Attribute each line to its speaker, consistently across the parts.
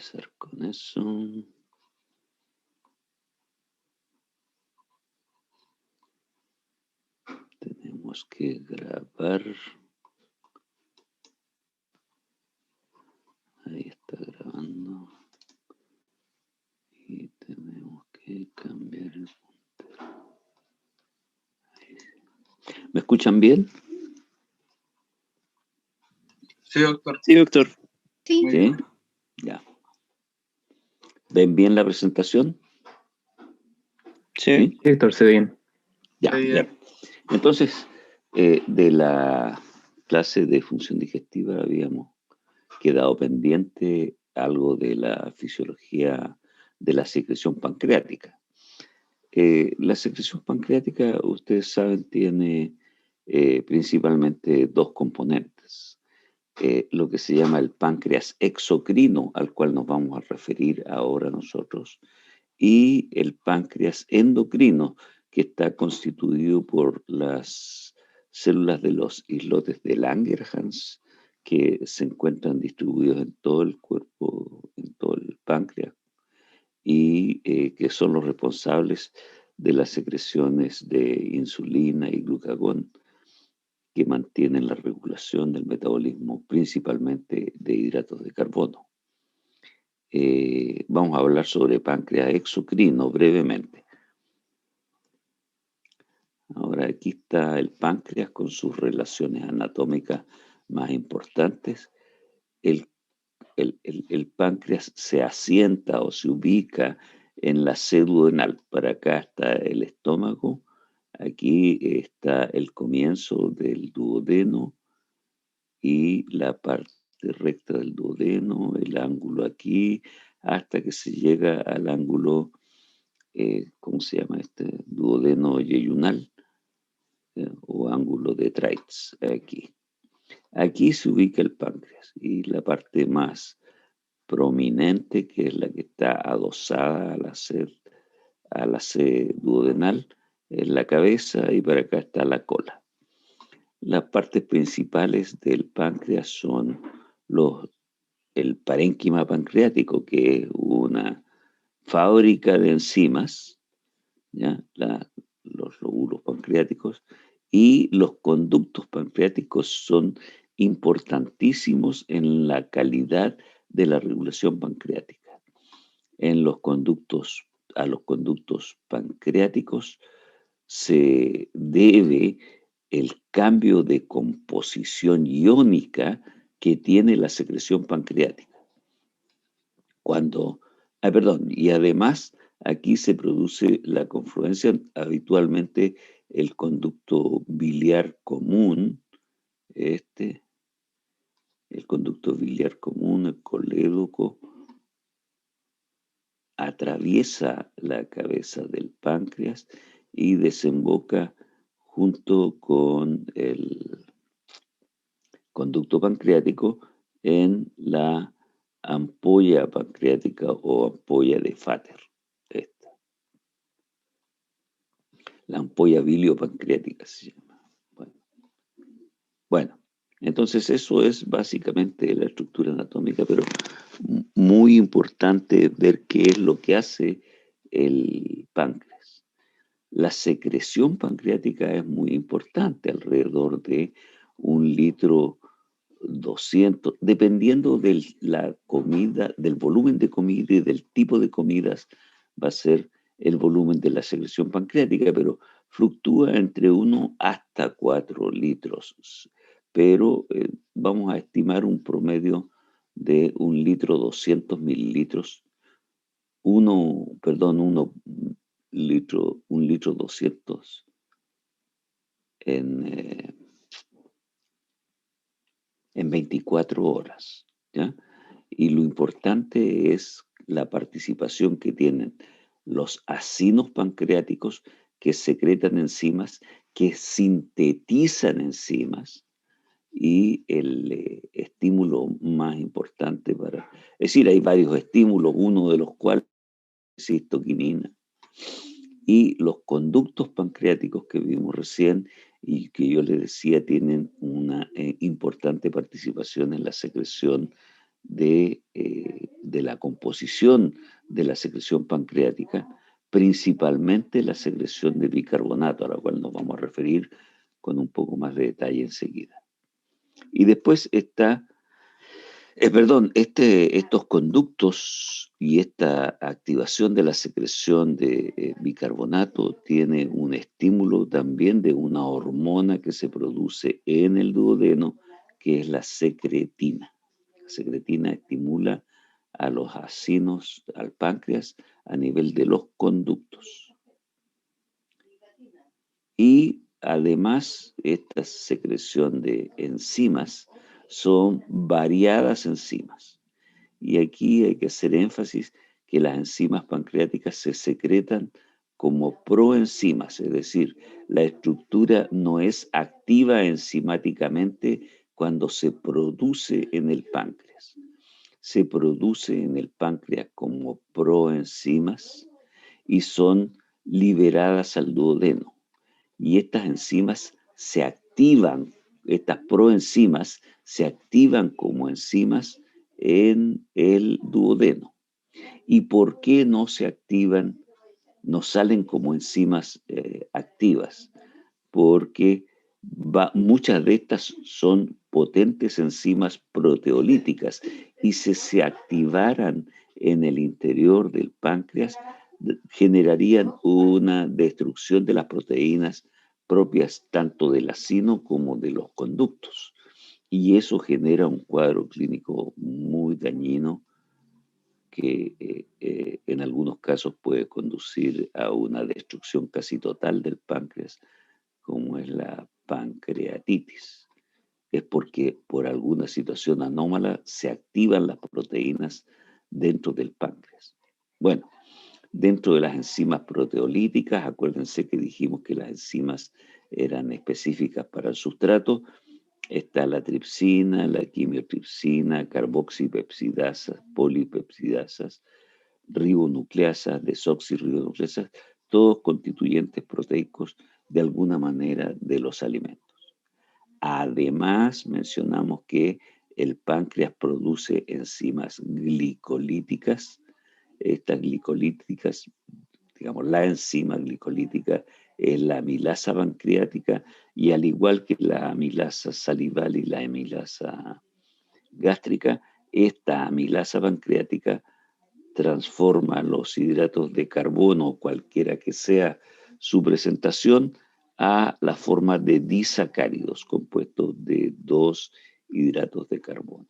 Speaker 1: empezar con eso. Tenemos que grabar. Ahí está grabando. Y tenemos que cambiar el puntero. ¿Me escuchan bien?
Speaker 2: Sí, doctor.
Speaker 3: Sí, doctor.
Speaker 2: Muy
Speaker 1: ¿Sí?
Speaker 2: bien.
Speaker 1: Ya. ¿Ven bien la presentación?
Speaker 3: Sí,
Speaker 1: ¿Sí?
Speaker 3: sí, doctor, se ve bien.
Speaker 1: Ya,
Speaker 2: Sí,
Speaker 1: bien. Entonces, de la clase de función digestiva habíamos quedado pendiente algo de la fisiología de la secreción pancreática. La secreción pancreática, ustedes saben, tiene principalmente dos componentes. Lo que se llama el páncreas exocrino, al cual nos vamos a referir ahora nosotros, y el páncreas endocrino, que está constituido por las células de los islotes de Langerhans, que se encuentran distribuidos en todo el cuerpo, en todo el páncreas, y que son los responsables de las secreciones de insulina y glucagón, que mantienen la regulación del metabolismo, principalmente de hidratos de carbono. Vamos a hablar sobre páncreas exocrino brevemente. Ahora aquí está el páncreas con sus relaciones anatómicas más importantes. El páncreas se asienta o se ubica en la sede duodenal. Para acá está el estómago, aquí está el comienzo del duodeno y la parte recta del duodeno, el ángulo aquí, hasta que se llega al ángulo, ¿cómo se llama este? Duodeno yeyunal, o ángulo de Treitz, aquí. Aquí se ubica el páncreas y la parte más prominente, que es la que está adosada a la sede duodenal, es la cabeza, y para acá está la cola. Las partes principales del páncreas son el parénquima pancreático, que es una fábrica de enzimas, ¿ya? Los lóbulos pancreáticos, y los conductos pancreáticos son importantísimos en la calidad de la regulación pancreática. A los conductos pancreáticos se debe el cambio de composición iónica que tiene la secreción pancreática. Y además aquí se produce la confluencia, habitualmente el conducto biliar común, el conducto biliar común, el colédoco, atraviesa la cabeza del páncreas y desemboca junto con el conducto pancreático en la ampolla pancreática o ampolla de Vater. La ampolla biliopancreática se llama. Bueno, entonces eso es básicamente la estructura anatómica, pero muy importante ver qué es lo que hace el páncreas. La secreción pancreática es muy importante, alrededor de 1,200,000, dependiendo de la comida, del volumen de comida y del tipo de comidas, va a ser el volumen de la secreción pancreática, pero fluctúa entre 1 hasta 4 litros. Pero vamos a estimar un promedio de 1,200,000 litro, 1,200,000 en 24 horas, ¿ya? Y lo importante es la participación que tienen los acinos pancreáticos, que secretan enzimas, que sintetizan enzimas, y el estímulo más importante es decir, hay varios estímulos, uno de los cuales es histoquinina, y los conductos pancreáticos que vimos recién y que yo les decía tienen una importante participación en la secreción de la composición de la secreción pancreática, principalmente la secreción de bicarbonato, a la cual nos vamos a referir con un poco más de detalle enseguida. Y después está, estos conductos y esta activación de la secreción de bicarbonato tiene un estímulo también de una hormona que se produce en el duodeno, que es la secretina. La secretina estimula a los acinos, al páncreas, a nivel de los conductos. Y además, esta secreción de enzimas son variadas enzimas. Y aquí hay que hacer énfasis que las enzimas pancreáticas se secretan como proenzimas, es decir, la estructura no es activa enzimáticamente cuando se produce en el páncreas. Se produce en el páncreas como proenzimas y son liberadas al duodeno. Y estas enzimas se activan, estas proenzimas se activan como enzimas en el duodeno. ¿Y por qué no se activan, no salen como enzimas activas? Porque muchas de estas son potentes enzimas proteolíticas y si se activaran en el interior del páncreas, generarían una destrucción de las proteínas propias tanto del acino como de los conductos. Y eso genera un cuadro clínico muy dañino que en algunos casos puede conducir a una destrucción casi total del páncreas, como es la pancreatitis. Es porque por alguna situación anómala se activan las proteínas dentro del páncreas. Bueno, dentro de las enzimas proteolíticas, acuérdense que dijimos que las enzimas eran específicas para el sustrato. Está la tripsina, la quimiotripsina, carboxipepsidasas, polipepsidasas, ribonucleasas, desoxirribonucleasas, todos constituyentes proteicos de alguna manera de los alimentos. Además, mencionamos que el páncreas produce enzimas glicolíticas. Estas glicolíticas, digamos, la enzima glicolítica es la amilasa pancreática y al igual que la amilasa salival y la amilasa gástrica, esta amilasa pancreática transforma los hidratos de carbono, cualquiera que sea su presentación, a la forma de disacáridos compuestos de 2 hidratos de carbono.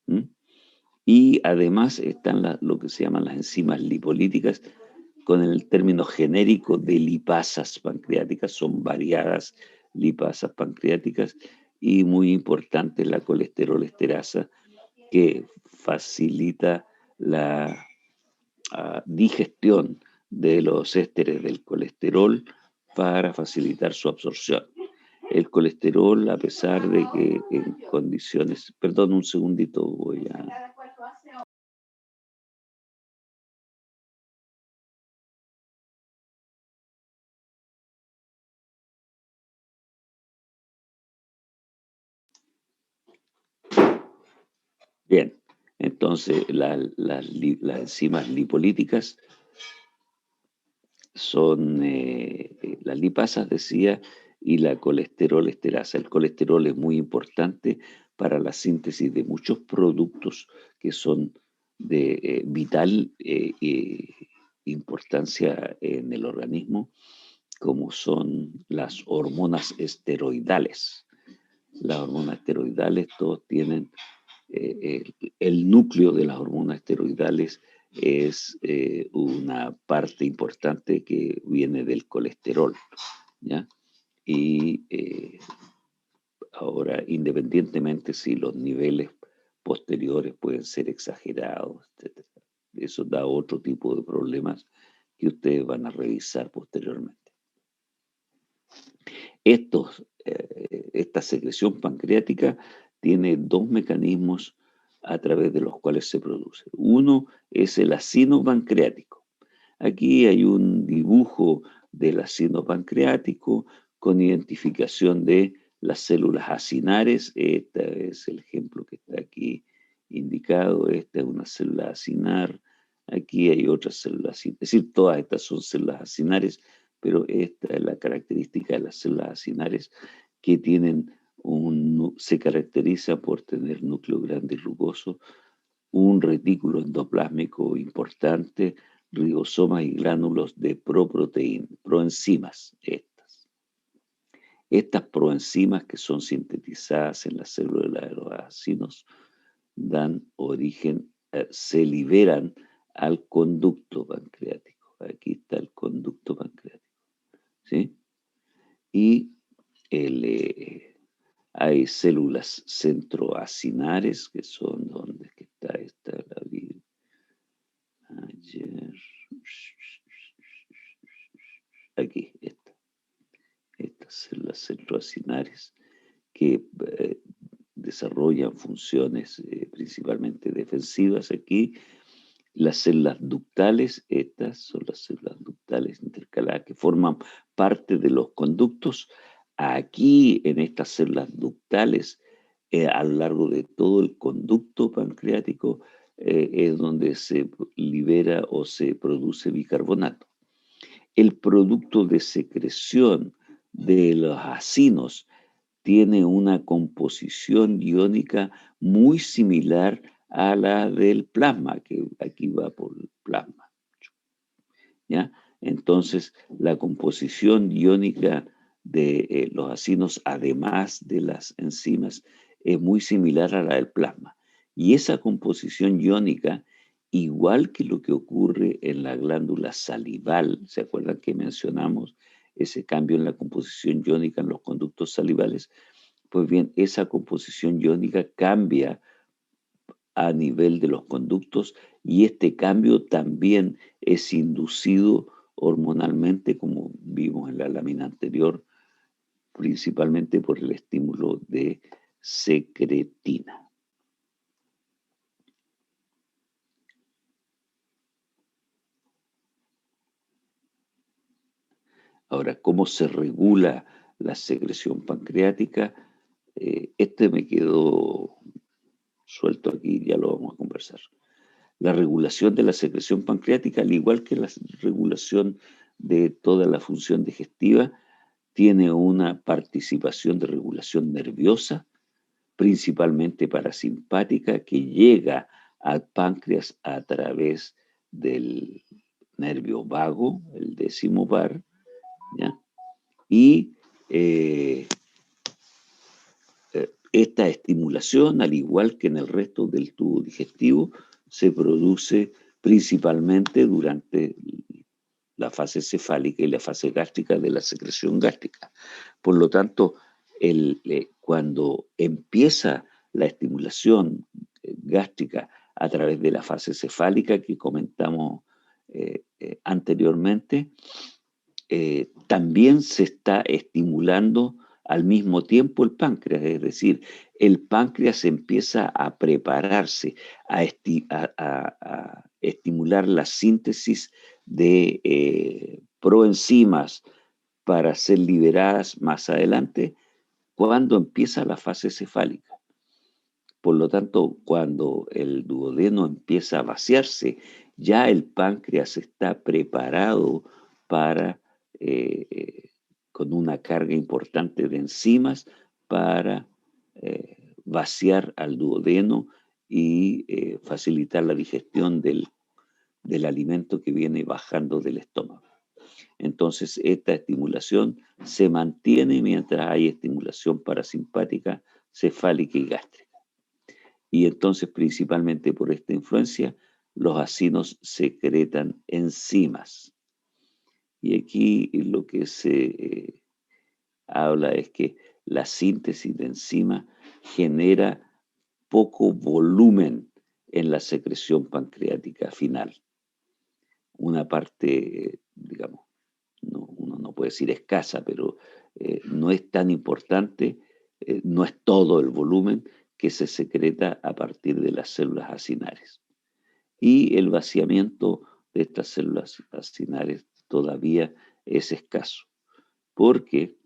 Speaker 1: ¿Mm? Y además están lo que se llaman las enzimas lipolíticas, con el término genérico de lipasas pancreáticas. Son variadas lipasas pancreáticas y muy importante la colesterol esterasa, que facilita la digestión de los ésteres del colesterol para facilitar su absorción. El colesterol, a pesar de que en condiciones... Perdón, un segundito, voy a... Bien, entonces las enzimas lipolíticas son las lipasas, decía, y la colesterol esterasa. El colesterol es muy importante para la síntesis de muchos productos que son de vital importancia en el organismo, como son las hormonas esteroidales. Las hormonas esteroidales, todos tienen el núcleo de las hormonas esteroidales es una parte importante que viene del colesterol, ¿ya? Y ahora, independientemente si los niveles posteriores pueden ser exagerados, etc., eso da otro tipo de problemas que ustedes van a revisar posteriormente. Esta secreción pancreática tiene 2 mecanismos a través de los cuales se produce. Uno es el acino pancreático. Aquí hay un dibujo del acino pancreático con identificación de las células acinares. Este es el ejemplo que está aquí indicado. Esta es una célula acinar. Aquí hay otras células, es decir, todas estas son células acinares, pero esta es la característica de las células acinares, que tienen se caracteriza por tener núcleo grande y rugoso, un retículo endoplásmico importante, ribosomas y gránulos de proenzimas. Estas proenzimas, que son sintetizadas en las células de los acinos, dan origen, se liberan al conducto pancreático. Aquí está el conducto pancreático, ¿sí? Y hay células centroacinares, que son, ¿dónde está esta? La vi ayer. Aquí está. Estas células centroacinares que desarrollan funciones principalmente defensivas. Aquí las células ductales, estas son las células ductales intercaladas que forman parte de los conductos. Aquí en estas células ductales, a lo largo de todo el conducto pancreático, es donde se libera o se produce bicarbonato. El producto de secreción de los acinos tiene una composición iónica muy similar a la del plasma, que aquí va por el plasma, ¿ya? Entonces, la composición iónica de los acinos, además de las enzimas, es muy similar a la del plasma. Y esa composición iónica, igual que lo que ocurre en la glándula salival, ¿se acuerdan que mencionamos ese cambio en la composición iónica en los conductos salivales? Pues bien, esa composición iónica cambia a nivel de los conductos, y este cambio también es inducido hormonalmente, como vimos en la lámina anterior, principalmente por el estímulo de secretina. Ahora, ¿cómo se regula la secreción pancreática? Este me quedó suelto aquí, ya lo vamos a conversar. La regulación de la secreción pancreática, al igual que la regulación de toda la función digestiva, tiene una participación de regulación nerviosa, principalmente parasimpática, que llega al páncreas a través del nervio vago, el décimo par, ¿ya? Y esta estimulación, al igual que en el resto del tubo digestivo, se produce principalmente durante la fase cefálica y la fase gástrica de la secreción gástrica. Por lo tanto, cuando empieza la estimulación gástrica a través de la fase cefálica que comentamos anteriormente, también se está estimulando al mismo tiempo el páncreas, es decir, el páncreas empieza a prepararse, a estimular la síntesis de proenzimas para ser liberadas más adelante cuando empieza la fase cefálica. Por lo tanto, cuando el duodeno empieza a vaciarse, ya el páncreas está preparado para con una carga importante de enzimas para vaciar al duodeno y facilitar la digestión del alimento que viene bajando del estómago. Entonces, esta estimulación se mantiene mientras hay estimulación parasimpática, cefálica y gástrica. Y entonces, principalmente por esta influencia, los acinos secretan enzimas. Y aquí lo que se habla es que la síntesis de enzimas genera poco volumen en la secreción pancreática final. Una parte, digamos, uno no puede decir escasa, pero no es tan importante, no es todo el volumen que se secreta a partir de las células acinares. Y el vaciamiento de estas células acinares todavía es escaso, porque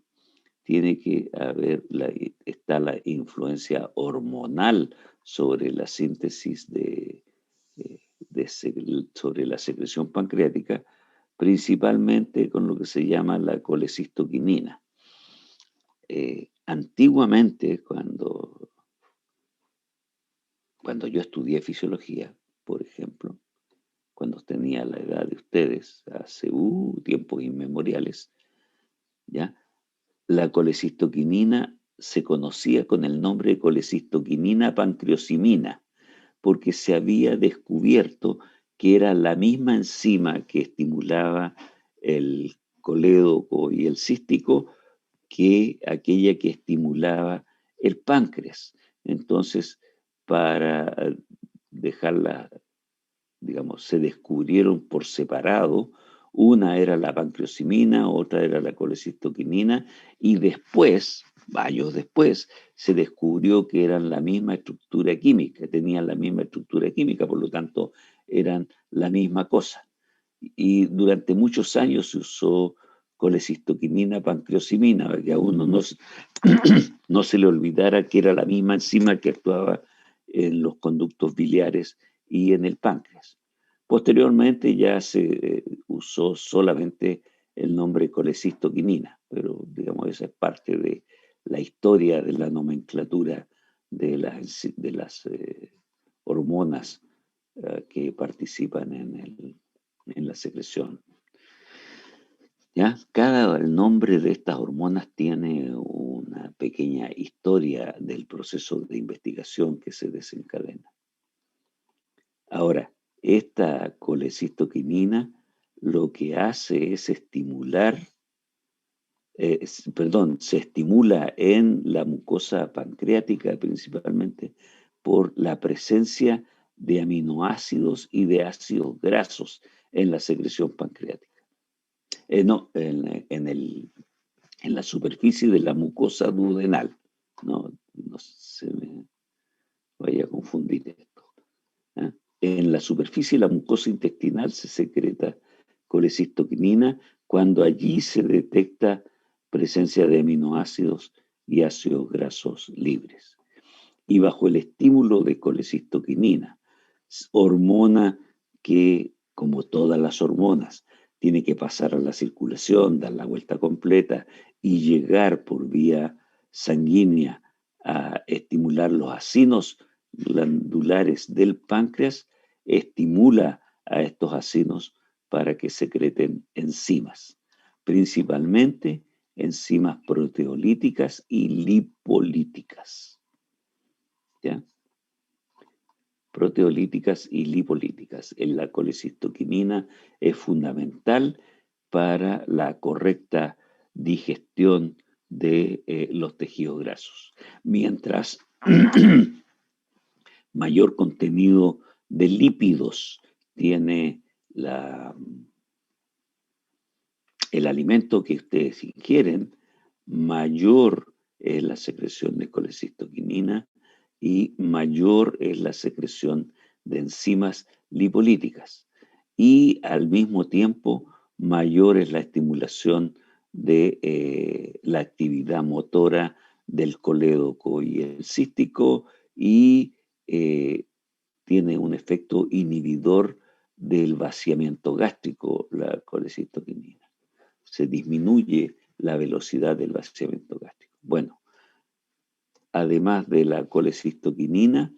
Speaker 1: tiene que haber, está la influencia hormonal sobre la síntesis sobre la secreción pancreática, principalmente con lo que se llama la colecistoquinina. Antiguamente, cuando yo estudié fisiología, por ejemplo, cuando tenía la edad de ustedes, hace tiempos inmemoriales, ¿ya? La colecistoquinina se conocía con el nombre de colecistoquinina pancreosimina, porque se había descubierto que era la misma enzima que estimulaba el colédoco y el cístico que aquella que estimulaba el páncreas. Entonces, para dejarla, digamos, se descubrieron por separado. Una era la pancreosimina, otra era la colecistoquinina, y después, años después, se descubrió que eran la misma estructura química, tenían la misma estructura química, por lo tanto, eran la misma cosa. Y durante muchos años se usó colecistoquinina, pancreosimina, para que a uno no se le olvidara que era la misma enzima que actuaba en los conductos biliares y en el páncreas. Posteriormente ya se usó solamente el nombre colecistoquinina, pero digamos esa es parte de la historia de la nomenclatura de las hormonas que participan en la secreción. ¿Ya? El nombre de estas hormonas tiene una pequeña historia del proceso de investigación que se desencadena. Ahora, esta colecistoquinina lo que hace es se estimula en la mucosa pancreática principalmente por la presencia de aminoácidos y de ácidos grasos en la secreción pancreática. No, en la superficie de la mucosa duodenal. No se me vaya a confundir esto. ¿Eh? En la superficie de la mucosa intestinal se secreta colecistoquinina cuando allí se detecta presencia de aminoácidos y ácidos grasos libres. Y bajo el estímulo de colecistoquinina, hormona que, como todas las hormonas, tiene que pasar a la circulación, dar la vuelta completa y llegar por vía sanguínea a estimular los acinos glandulares del páncreas, estimula a estos acinos para que secreten enzimas, principalmente enzimas proteolíticas y lipolíticas. ¿Ya? Proteolíticas y lipolíticas. La colecistoquinina es fundamental para la correcta digestión de los tejidos grasos. Mientras mayor contenido de lípidos tiene el alimento que ustedes ingieren, mayor es la secreción de colecistoquinina y mayor es la secreción de enzimas lipolíticas. Y al mismo tiempo, mayor es la estimulación de la actividad motora del colédoco y el cístico y tiene un efecto inhibidor del vaciamiento gástrico, la colecistoquinina. Se disminuye la velocidad del vaciamiento gástrico. Bueno, además de la colecistoquinina,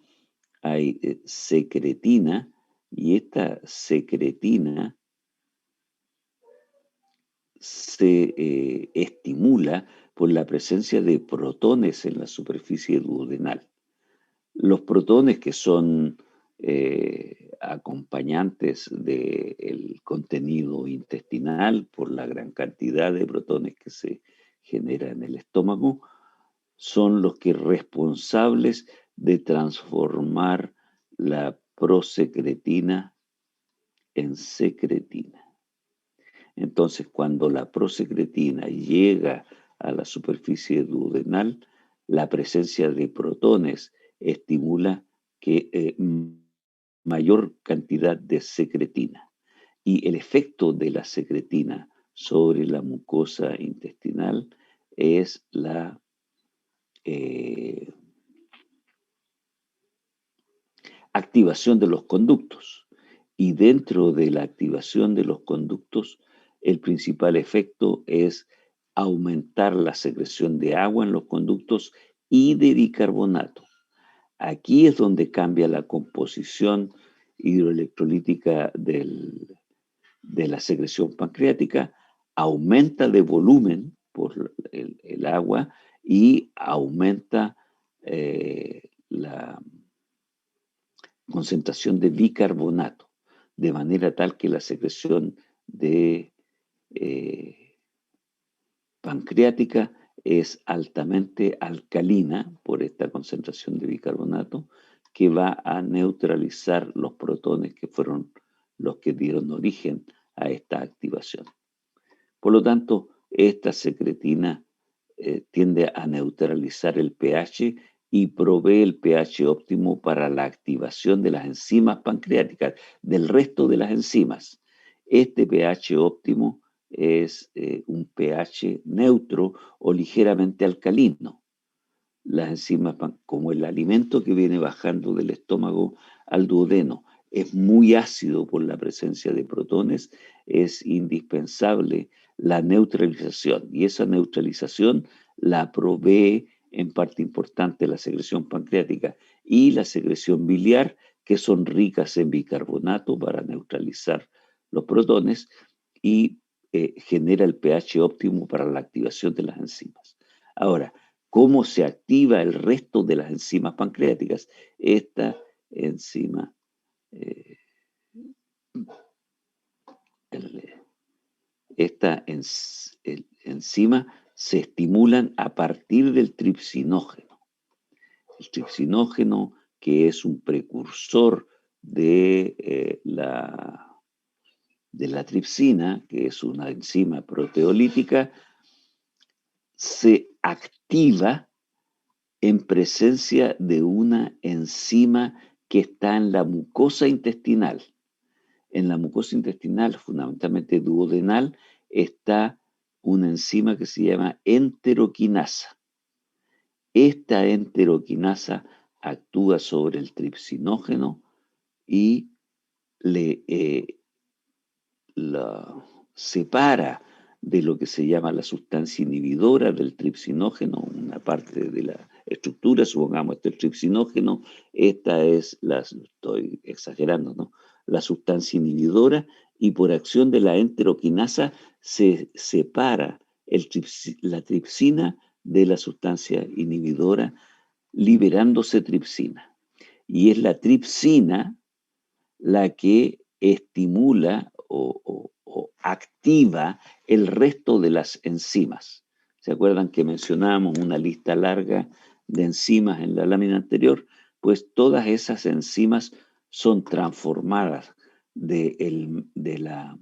Speaker 1: hay secretina, y esta secretina se estimula por la presencia de protones en la superficie duodenal. Los protones, que son acompañantes del contenido intestinal por la gran cantidad de protones que se genera en el estómago, son los que responsables de transformar la prosecretina en secretina. Entonces, cuando la prosecretina llega a la superficie duodenal, la presencia de protones estimula que mayor cantidad de secretina. Y el efecto de la secretina sobre la mucosa intestinal es activación de los conductos. Y dentro de la activación de los conductos, el principal efecto es aumentar la secreción de agua en los conductos y de bicarbonato. Aquí es donde cambia la composición hidroelectrolítica de la secreción pancreática, aumenta de volumen por el agua y aumenta la concentración de bicarbonato, de manera tal que la secreción de pancreática es altamente alcalina por esta concentración de bicarbonato que va a neutralizar los protones que fueron los que dieron origen a esta activación. Por lo tanto, esta secretina tiende a neutralizar el pH y provee el pH óptimo para la activación de las enzimas pancreáticas, del resto de las enzimas. Este pH óptimo es un pH neutro o ligeramente alcalino. Las enzimas, como el alimento que viene bajando del estómago al duodeno, es muy ácido por la presencia de protones, es indispensable la neutralización. Y esa neutralización la provee en parte importante la secreción pancreática y la secreción biliar, que son ricas en bicarbonato para neutralizar los protones y genera el pH óptimo para la activación de las enzimas. Ahora, ¿cómo se activa el resto de las enzimas pancreáticas? Esta enzima, enzima se estimulan a partir del tripsinógeno. El tripsinógeno, que es un precursor de la tripsina, que es una enzima proteolítica, se activa en presencia de una enzima que está en la mucosa intestinal. En la mucosa intestinal, fundamentalmente duodenal, está una enzima que se llama enteroquinasa. Esta enteroquinasa actúa sobre el tripsinógeno y la separa de lo que se llama la sustancia inhibidora del tripsinógeno, una parte de la estructura, supongamos este tripsinógeno, esta es estoy exagerando, ¿no? La sustancia inhibidora, y por acción de la enteroquinasa se separa la tripsina de la sustancia inhibidora, liberándose tripsina. Y es la tripsina la que estimula o activa el resto de las enzimas. ¿Se acuerdan que mencionábamos una lista larga de enzimas en la lámina anterior? Pues todas esas enzimas son transformadas de la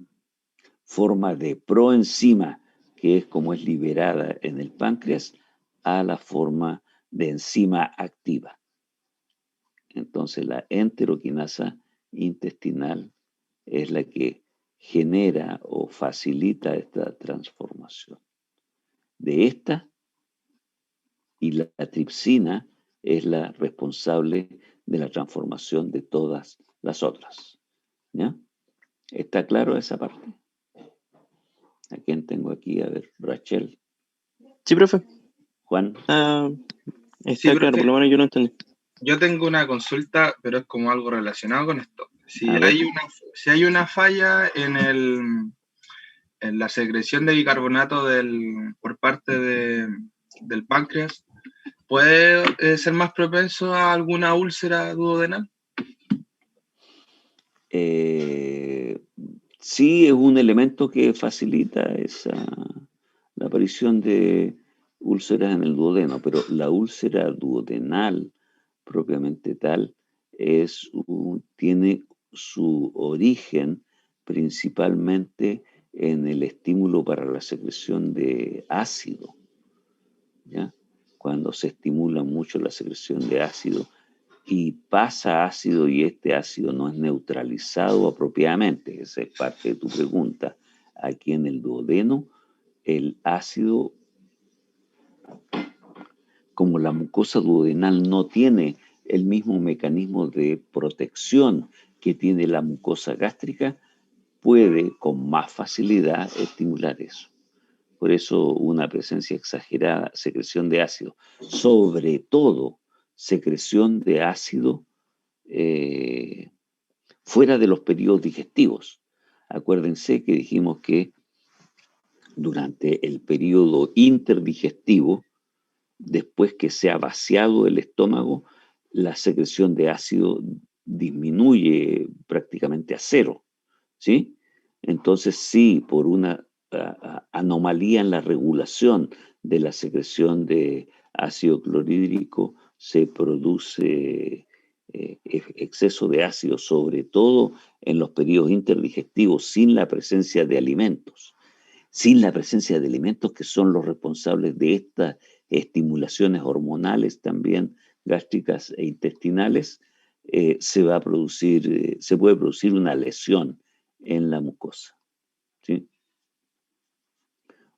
Speaker 1: forma de proenzima, que es como es liberada en el páncreas, a la forma de enzima activa. Entonces la enteroquinasa intestinal es la que genera o facilita esta transformación. De esta, y la tripsina es la responsable de la transformación de todas las otras. ¿Ya? ¿Está claro esa parte? ¿A quién tengo aquí? A ver, Rachel.
Speaker 3: Sí, profe.
Speaker 1: Juan.
Speaker 3: Está claro, por lo menos yo lo entendí.
Speaker 2: Yo tengo una consulta, pero es como algo relacionado con esto. Si hay una falla en la secreción de bicarbonato por parte del páncreas, ¿puede ser más propenso a alguna úlcera duodenal?
Speaker 1: Sí, es un elemento que facilita la aparición de úlceras en el duodeno, pero la úlcera duodenal propiamente tal tiene su origen principalmente en el estímulo para la secreción de ácido, ¿ya? Cuando se estimula mucho la secreción de ácido y pasa ácido y este ácido no es neutralizado apropiadamente, esa es parte de tu pregunta. Aquí en el duodeno, el ácido, como la mucosa duodenal no tiene el mismo mecanismo de protección que tiene la mucosa gástrica puede con más facilidad estimular eso. Por eso una presencia exagerada, secreción de ácido, sobre todo secreción de ácido fuera de los periodos digestivos. Acuérdense que dijimos que durante el periodo interdigestivo, después que se ha vaciado el estómago, la secreción de ácido disminuye prácticamente a cero, ¿sí? Entonces, sí, por una anomalía en la regulación de la secreción de ácido clorhídrico se produce exceso de ácido, sobre todo en los periodos interdigestivos, sin la presencia de alimentos. Sin la presencia de alimentos que son los responsables de estas estimulaciones hormonales también gástricas e intestinales, se puede producir una lesión en la mucosa, ¿sí?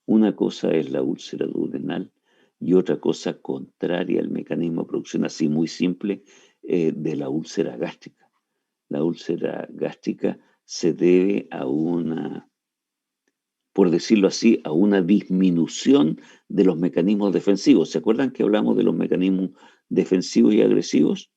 Speaker 1: Una cosa es la úlcera duodenal y otra cosa contraria al mecanismo de producción así muy simple de la úlcera gástrica. La úlcera gástrica se debe a una, por decirlo así, a una disminución de los mecanismos defensivos. ¿Se acuerdan que hablamos de los mecanismos defensivos y agresivos?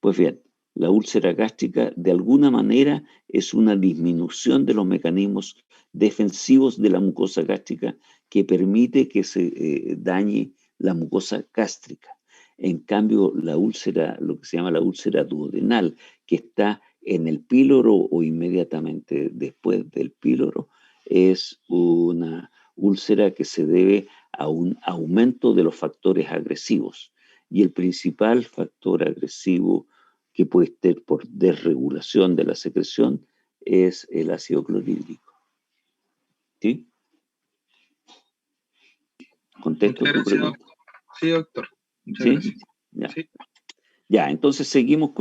Speaker 1: Pues bien, la úlcera gástrica de alguna manera es una disminución de los mecanismos defensivos de la mucosa gástrica que permite que se dañe la mucosa gástrica. En cambio, la úlcera, lo que se llama la úlcera duodenal, que está en el píloro o inmediatamente después del píloro, es una úlcera que se debe a un aumento de los factores agresivos. Y el principal factor agresivo que puede ser por desregulación de la secreción es el ácido clorhídrico. ¿Sí? ¿Contesto tu pregunta?
Speaker 2: Sí, doctor. Muchas
Speaker 1: ¿Sí?
Speaker 2: gracias.
Speaker 1: Ya.
Speaker 2: Sí.
Speaker 1: Ya, entonces seguimos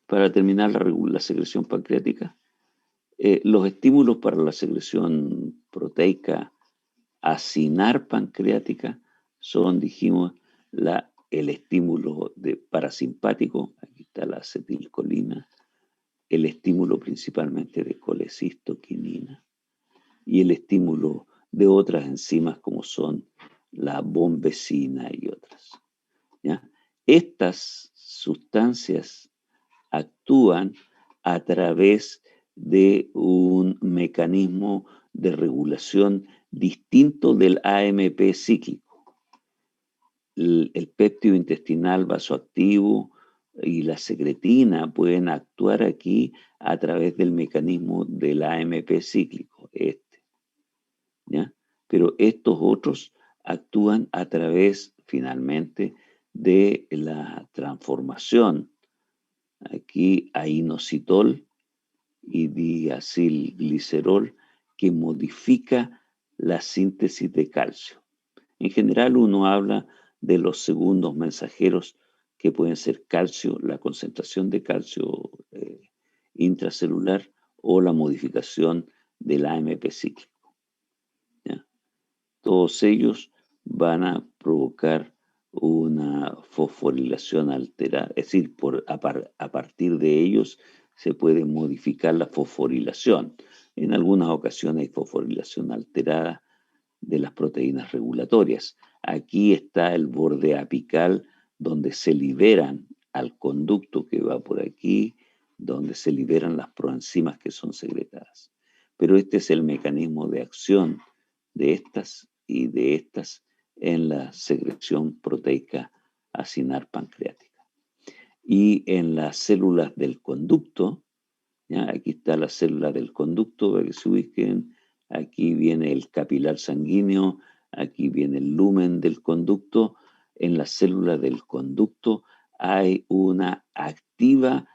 Speaker 1: para terminar la secreción pancreática. Los estímulos para la secreción proteica acinar pancreática son, dijimos, el estímulo parasimpático, aquí está la acetilcolina, el estímulo principalmente de colecistoquinina y el estímulo de otras enzimas como son la bombecina y otras, ¿ya? Estas sustancias actúan a través de un mecanismo de regulación distinto del AMP cíclico. El péptido intestinal vasoactivo y la secretina pueden actuar aquí a través del mecanismo del AMP cíclico, ¿ya? Pero estos otros actúan a través, finalmente, de la transformación. Aquí hay inositol y diacilglicerol que modifica la síntesis de calcio. En general uno habla de los segundos mensajeros que pueden ser calcio, la concentración de calcio intracelular o la modificación del AMP cíclico, ¿ya? Todos ellos van a provocar una fosforilación alterada, es decir, a partir de ellos se puede modificar la fosforilación. En algunas ocasiones hay fosforilación alterada de las proteínas regulatorias. Aquí está el borde apical donde se liberan al conducto que va por aquí, donde se liberan las proenzimas que son secretadas. Pero este es el mecanismo de acción de estas y de estas en la secreción proteica acinar pancreática. Y en las células del conducto, ¿ya? Aquí está la célula del conducto para que se ubiquen. Aquí viene el capilar sanguíneo, aquí viene el lumen del conducto. En las células del conducto hay una activa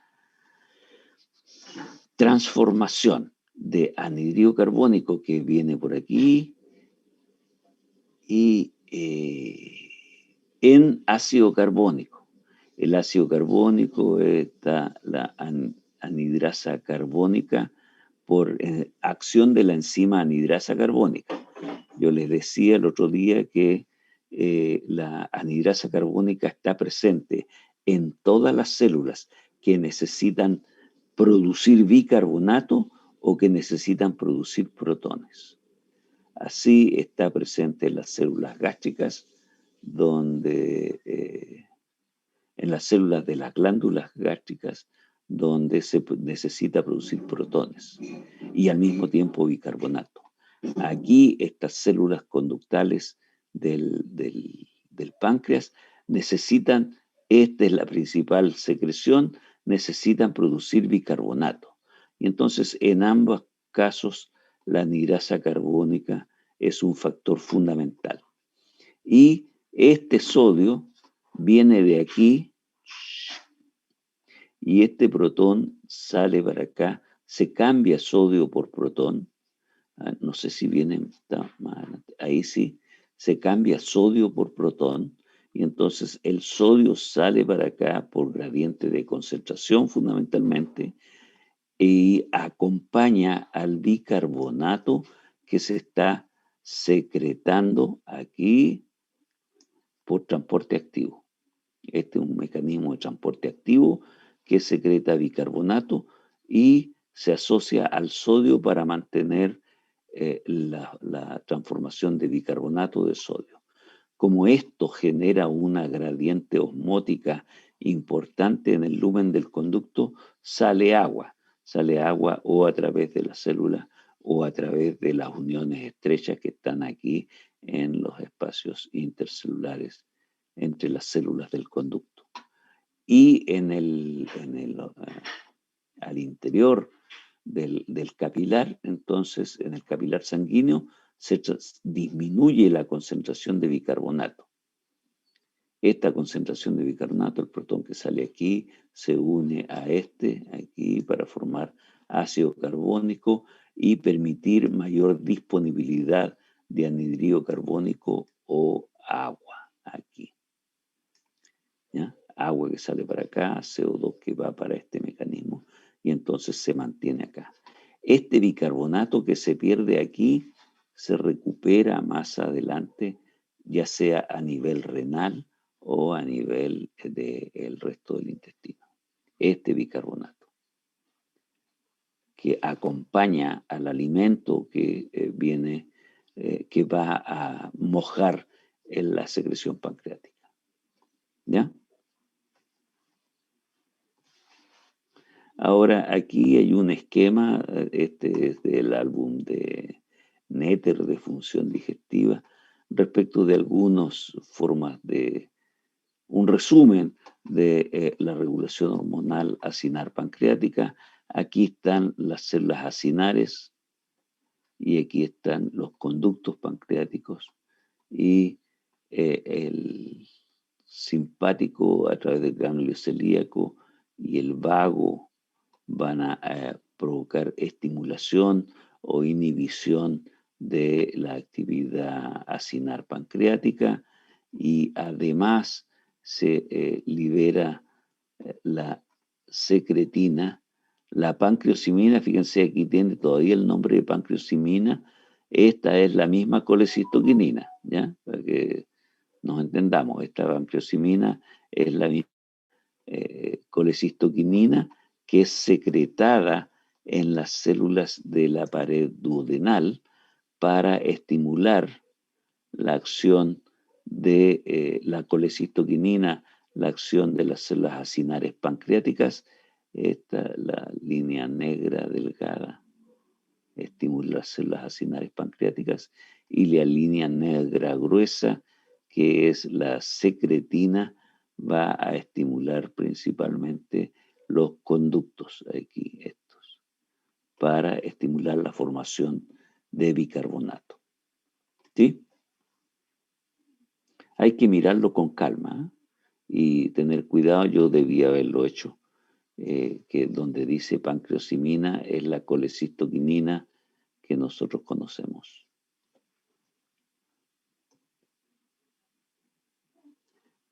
Speaker 1: transformación de anhídrido carbónico que viene por aquí y en ácido carbónico. El ácido carbónico está la anhidrasa carbónica por acción de la enzima anhidrasa carbónica. Yo les decía el otro día que la anhidrasa carbónica está presente en todas las células que necesitan producir bicarbonato o que necesitan producir protones. Así está presente en las células gástricas, donde en las células de las glándulas gástricas, donde se necesita producir protones y al mismo tiempo bicarbonato. Aquí estas células conductales del páncreas necesitan, esta es la principal secreción, necesitan producir bicarbonato. Y entonces en ambos casos la anhidrasa carbónica es un factor fundamental. Y este sodio viene de aquí y este protón sale para acá, se cambia sodio por protón. No sé si viene, ahí sí, se cambia sodio por protón y entonces el sodio sale para acá por gradiente de concentración fundamentalmente y acompaña al bicarbonato que se está secretando aquí por transporte activo. Este es un mecanismo de transporte activo que secreta bicarbonato y se asocia al sodio para mantener la transformación de bicarbonato de sodio. Como esto genera una gradiente osmótica importante en el lumen del conducto, sale agua o a través de la célula o a través de las uniones estrechas que están aquí en los espacios intercelulares entre las células del conducto. Y al interior del capilar, entonces en el capilar sanguíneo se disminuye la concentración de bicarbonato. Esta concentración de bicarbonato, el protón que sale aquí, se une a este aquí para formar ácido carbónico y permitir mayor disponibilidad de anhidrido carbónico o agua aquí. ¿Ya? Agua que sale para acá, CO2 que va para este mecanismo y entonces se mantiene acá. Este bicarbonato que se pierde aquí se recupera más adelante, ya sea a nivel renal o a nivel del resto del intestino. Este bicarbonato que acompaña al alimento que viene, que va a mojar en la secreción pancreática. ¿Ya? Ahora, aquí hay un esquema, este es del álbum de Netter de función digestiva, respecto de algunas formas de, un resumen de la regulación hormonal acinar pancreática. Aquí están las células acinares y aquí están los conductos pancreáticos y el simpático a través del ganglio celíaco y el vago van a provocar estimulación o inhibición de la actividad acinar pancreática y además se libera la secretina, la pancreosimina. Fíjense, aquí tiene todavía el nombre de pancreosimina. Esta es la misma colecistoquinina, ¿ya? Para que nos entendamos, esta pancreosimina es la misma colecistoquinina que es secretada en las células de la pared duodenal para estimular la acción de la colecistoquinina, la acción de las células acinares pancreáticas. Esta, la línea negra delgada, estimula las células acinares pancreáticas y la línea negra gruesa, que es la secretina, va a estimular principalmente los conductos, aquí estos, para estimular la formación de bicarbonato. ¿Sí? Hay que mirarlo con calma y tener cuidado. Yo debía haberlo hecho, que donde dice pancreosimina es la colecistoquinina que nosotros conocemos.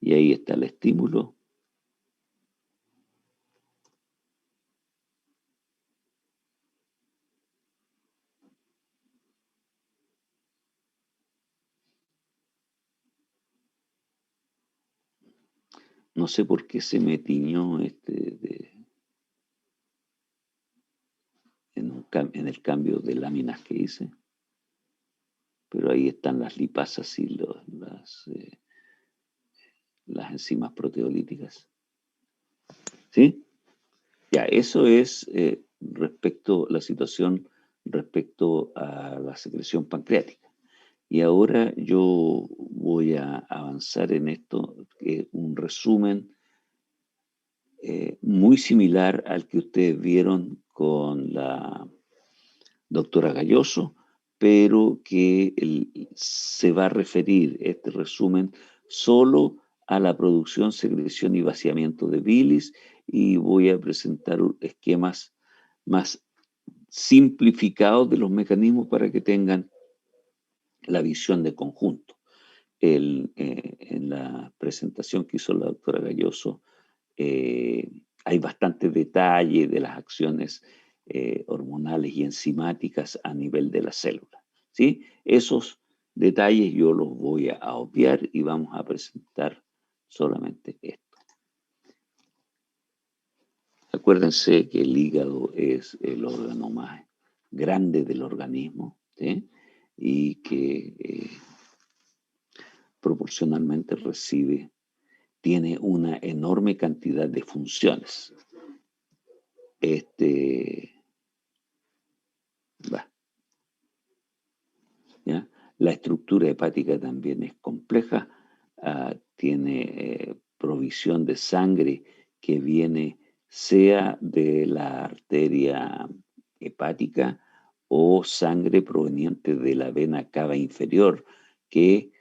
Speaker 1: Y ahí está el estímulo. No sé por qué se me tiñó en el cambio de láminas que hice. Pero ahí están las lipasas y las enzimas proteolíticas. ¿Sí? Ya, eso es la situación respecto a la secreción pancreática. Y ahora yo voy a avanzar en esto, un resumen muy similar al que ustedes vieron con la doctora Galloso, pero que se va a referir este resumen solo a la producción, secreción y vaciamiento de bilis, y voy a presentar esquemas más simplificados de los mecanismos para que tengan la visión de conjunto. En la presentación que hizo la doctora Galloso hay bastante detalle de las acciones hormonales y enzimáticas a nivel de la célula, ¿sí? Esos detalles yo los voy a obviar y vamos a presentar solamente esto. Acuérdense que el hígado es el órgano más grande del organismo, ¿sí? Y que proporcionalmente tiene una enorme cantidad de funciones. ¿Ya? La estructura hepática también es compleja, tiene provisión de sangre que viene sea de la arteria hepática o sangre proveniente de la vena cava inferior, que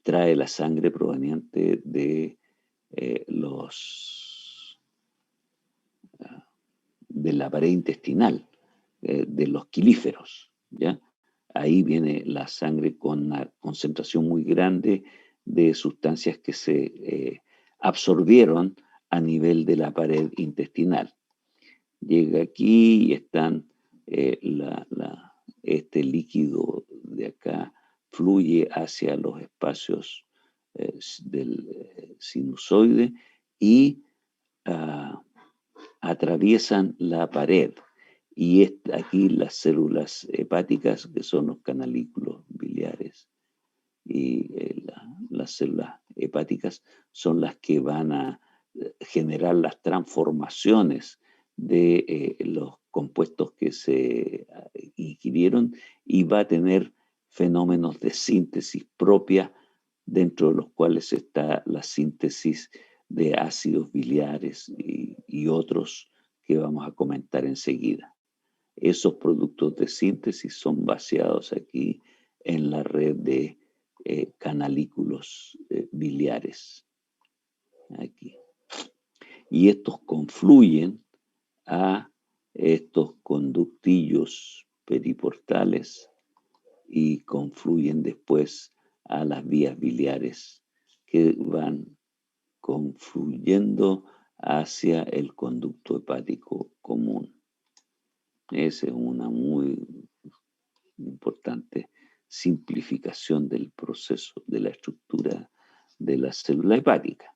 Speaker 1: trae la sangre proveniente de de la pared intestinal, de los quelíferos, ¿ya? Ahí viene la sangre con una concentración muy grande de sustancias que se absorbieron a nivel de la pared intestinal. Llega aquí y están, este líquido de acá fluye hacia los espacios del sinusoide y atraviesan la pared. Y aquí las células hepáticas, que son los canalículos biliares, y las células hepáticas son las que van a generar las transformaciones de los compuestos que se ingirieron, y va a tener fenómenos de síntesis propia, dentro de los cuales está la síntesis de ácidos biliares y otros que vamos a comentar enseguida. Esos productos de síntesis son vaciados aquí en la red de canalículos biliares. Aquí. Y estos confluyen a estos conductillos periportales y confluyen después a las vías biliares, que van confluyendo hacia el conducto hepático común. Esa es una muy importante simplificación del proceso de la estructura de la célula hepática.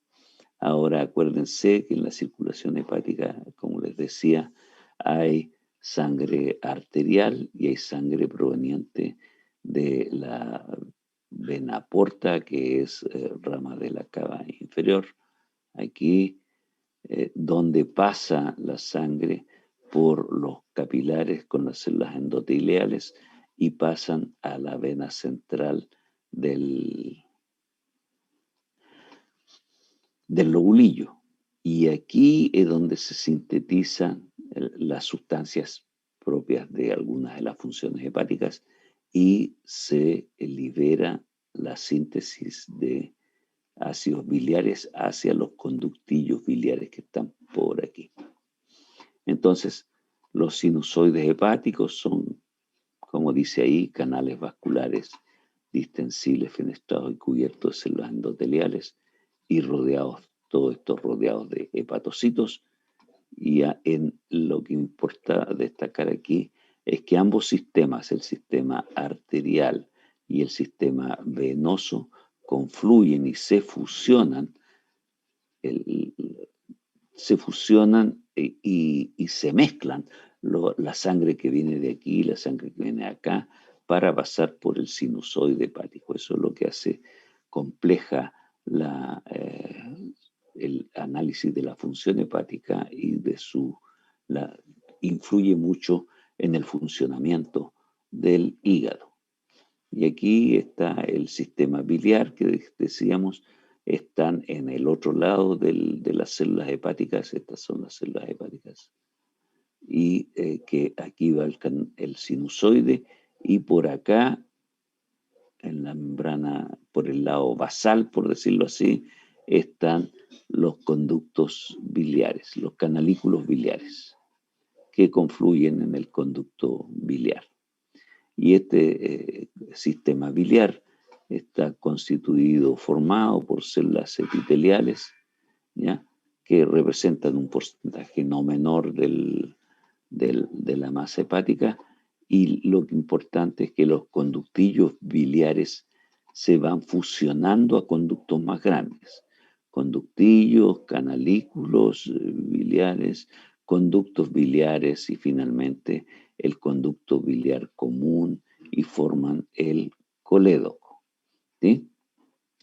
Speaker 1: Ahora acuérdense que en la circulación hepática, como les decía, hay sangre arterial y hay sangre proveniente de la vena porta, que es rama de la cava inferior. Aquí, donde pasa la sangre por los capilares con las células endoteliales y pasan a la vena central del lobulillo. Y aquí es donde se sintetizan las sustancias propias de algunas de las funciones hepáticas y se libera la síntesis de ácidos biliares hacia los conductillos biliares que están por aquí. Entonces, los sinusoides hepáticos son, como dice ahí, canales vasculares distensiles, fenestrados y cubiertos de células endoteliales y todos estos rodeados de hepatocitos. Y en lo que importa destacar aquí es que ambos sistemas, el sistema arterial y el sistema venoso, confluyen y se fusionan se fusionan y se mezclan la sangre que viene de aquí y la sangre que viene de acá para pasar por el sinusoide hepático. Eso es lo que hace compleja el análisis de la función hepática y influye mucho en el funcionamiento del hígado. Y aquí está el sistema biliar que decíamos, están en el otro lado de las células hepáticas. Estas son las células hepáticas. Y que aquí va el sinusoide, y por acá, en la membrana, por el lado basal, por decirlo así, están los conductos biliares, los canalículos biliares, que confluyen en el conducto biliar. Y este sistema biliar está formado por células epiteliales, ¿ya?, que representan un porcentaje no menor de la masa hepática, y lo importante es que los conductillos biliares se van fusionando a conductos más grandes. Conductillos, canalículos biliares, conductos biliares y finalmente el conducto biliar común, y forman el colédoco, ¿sí?,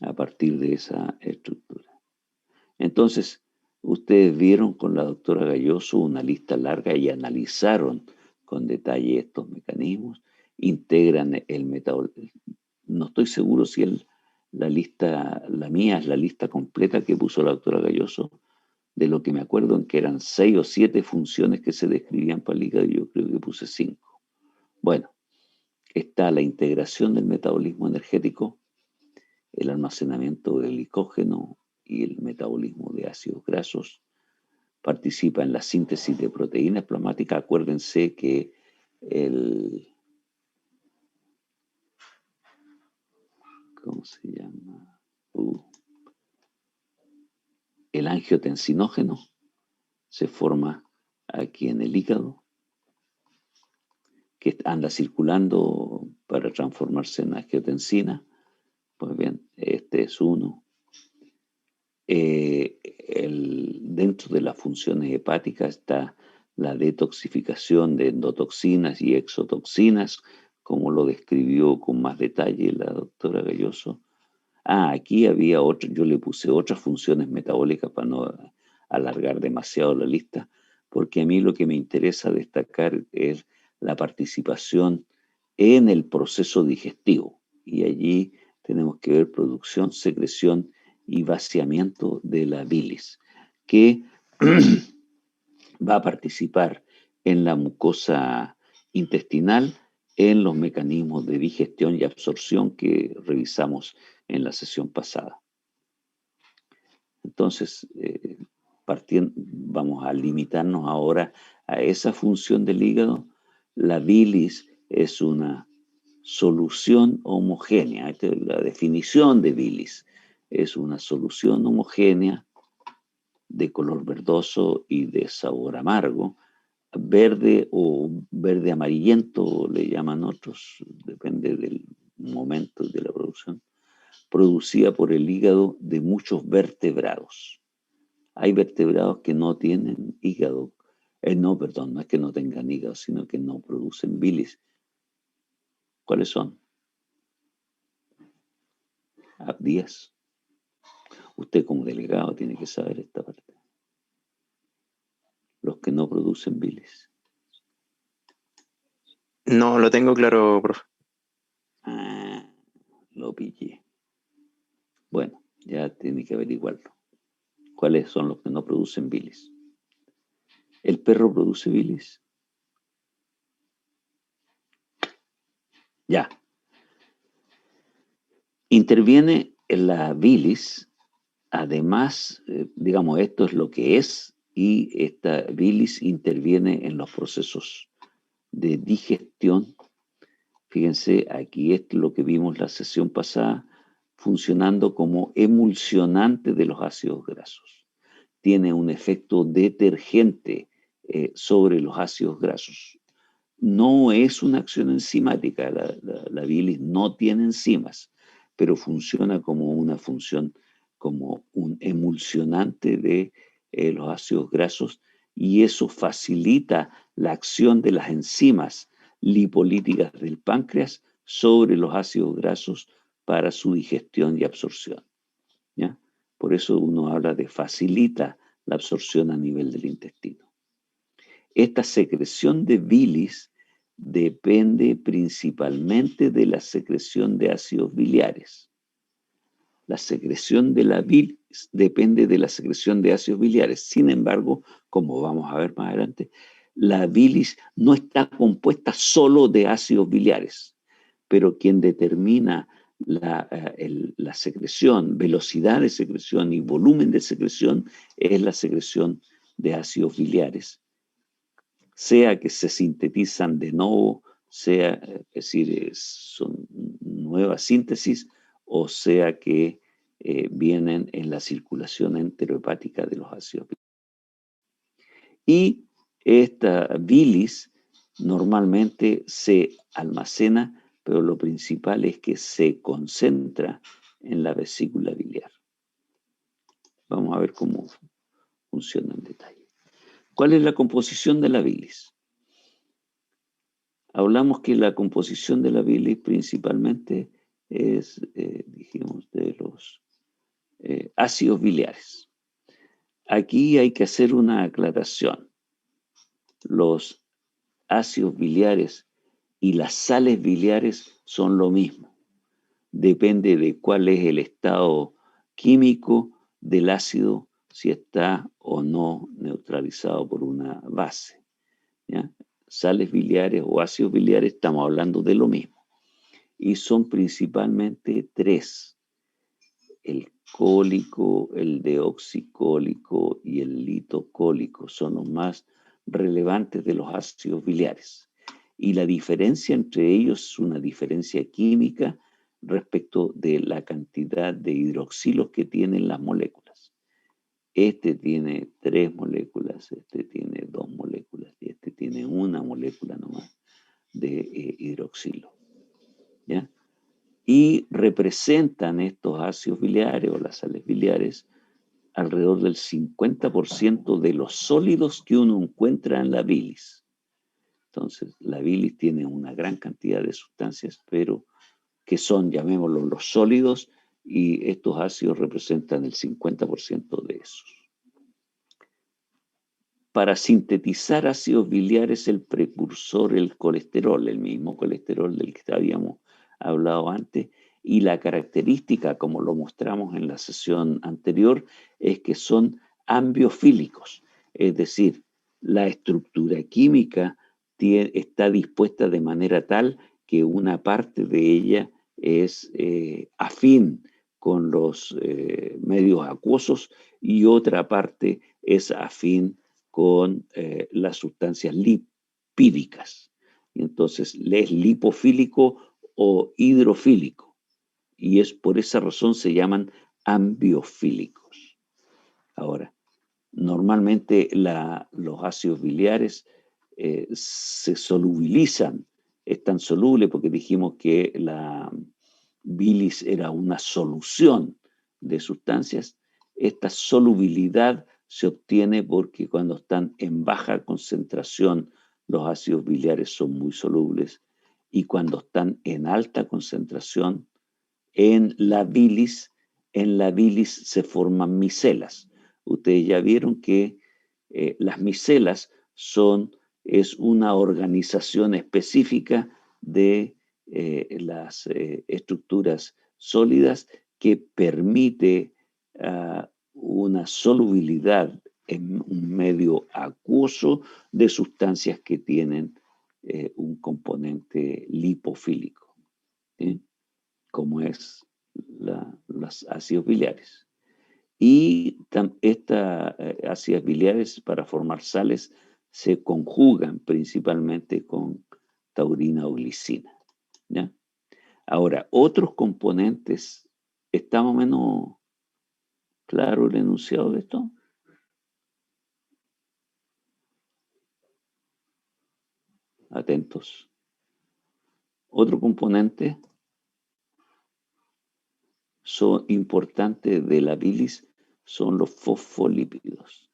Speaker 1: a partir de esa estructura. Entonces, ustedes vieron con la doctora Gayoso una lista larga y analizaron con detalle estos mecanismos, integran el metabolismo. No estoy seguro si la mía es la lista completa que puso la doctora Gayoso. De lo que me acuerdo, en que eran 6 o 7 funciones que se describían para el hígado, yo creo que puse 5. Bueno, está la integración del metabolismo energético, el almacenamiento del glicógeno y el metabolismo de ácidos grasos. Participa en la síntesis de proteínas plasmáticas. Acuérdense que ¿cómo se llama? El angiotensinógeno se forma aquí en el hígado, que anda circulando para transformarse en angiotensina. Pues bien, este es uno. Dentro de las funciones hepáticas está la detoxificación de endotoxinas y exotoxinas, como lo describió con más detalle la doctora Gayoso. Aquí había otro, yo le puse otras funciones metabólicas para no alargar demasiado la lista, porque a mí lo que me interesa destacar es la participación en el proceso digestivo, y allí tenemos que ver producción, secreción y vaciamiento de la bilis, que va a participar en la mucosa intestinal, en los mecanismos de digestión y absorción que revisamos en la sesión pasada. Entonces, vamos a limitarnos ahora a esa función del hígado. La bilis es una solución homogénea. Esta es la definición de bilis. Es una solución homogénea de color verdoso y de sabor amargo, verde o verde amarillento, le llaman otros, depende del momento de la producción, producida por el hígado de muchos vertebrados. Hay vertebrados que no tienen hígado. No es que no tengan hígado, sino que no producen bilis. ¿Cuáles son? Abdías. Usted como delegado tiene que saber esta parte. Los que no producen bilis.
Speaker 3: No, lo tengo claro, profe.
Speaker 1: Lo pillé. Bueno, ya tiene que averiguarlo. ¿Cuáles son los que no producen bilis? ¿El perro produce bilis? Ya. Interviene en la bilis, además, digamos, esto es lo que es, y esta bilis interviene en los procesos de digestión. Fíjense, aquí es lo que vimos la sesión pasada, funcionando como emulsionante de los ácidos grasos. Tiene un efecto detergente sobre los ácidos grasos. No es una acción enzimática, la bilis no tiene enzimas, pero funciona como una función como un emulsionante de los ácidos grasos, y eso facilita la acción de las enzimas lipolíticas del páncreas sobre los ácidos grasos para su digestión y absorción, ¿ya? Por eso uno habla de facilita la absorción a nivel del intestino. Esta secreción de bilis depende principalmente de la secreción de ácidos biliares. La secreción de la bilis depende de la secreción de ácidos biliares. Sin embargo, como vamos a ver más adelante, la bilis no está compuesta solo de ácidos biliares, pero quien determina la secreción, velocidad de secreción y volumen de secreción es la secreción de ácidos biliares, sea que se sintetizan de nuevo, sea, es decir, son nuevas síntesis, o sea que vienen en la circulación enterohepática de los ácidos biliares. Y esta bilis normalmente se almacena, pero lo principal es que se concentra en la vesícula biliar. Vamos a ver cómo funciona en detalle. ¿Cuál es la composición de la bilis? Hablamos que la composición de la bilis principalmente es, dijimos, de los ácidos biliares. Aquí hay que hacer una aclaración. Los ácidos biliares y las sales biliares son lo mismo. Depende de cuál es el estado químico del ácido, si está o no neutralizado por una base, ¿ya? Sales biliares o ácidos biliares, estamos hablando de lo mismo. Y son principalmente tres: el cólico, el deoxicólico y el litocólico. Son los más relevantes de los ácidos biliares. Y la diferencia entre ellos es una diferencia química respecto de la cantidad de hidroxilos que tienen las moléculas. Este tiene 3 moléculas, este tiene 2 moléculas y este tiene una molécula nomás de hidroxilo, ¿ya? Y representan estos ácidos biliares o las sales biliares alrededor del 50% de los sólidos que uno encuentra en la bilis. Entonces, la bilis tiene una gran cantidad de sustancias, pero que son, llamémoslo, los sólidos, y estos ácidos representan el 50% de esos. Para sintetizar ácidos biliares, el precursor, el colesterol, el mismo colesterol del que habíamos hablado antes, y la característica, como lo mostramos en la sesión anterior, es que son ambiofílicos, es decir, la estructura química está dispuesta de manera tal que una parte de ella es afín con los medios acuosos y otra parte es afín con las sustancias lipídicas. Entonces, es lipofílico o hidrofílico, y es por esa razón se llaman ambiofílicos. Ahora, normalmente los ácidos biliares se solubilizan, están solubles porque dijimos que la bilis era una solución de sustancias. Esta solubilidad se obtiene porque cuando están en baja concentración los ácidos biliares son muy solubles, y cuando están en alta concentración en la bilis se forman micelas. Ustedes ya vieron que las micelas es una organización específica de las estructuras sólidas que permite una solubilidad en un medio acuoso de sustancias que tienen un componente lipofílico, ¿sí? Como es los ácidos biliares. Y estas ácidas biliares para formar sales se conjugan principalmente con taurina o glicina, ¿ya? Ahora, otros componentes, ¿está más o menos claro el enunciado de esto? Atentos. Otro componente son importantes de la bilis son los fosfolípidos.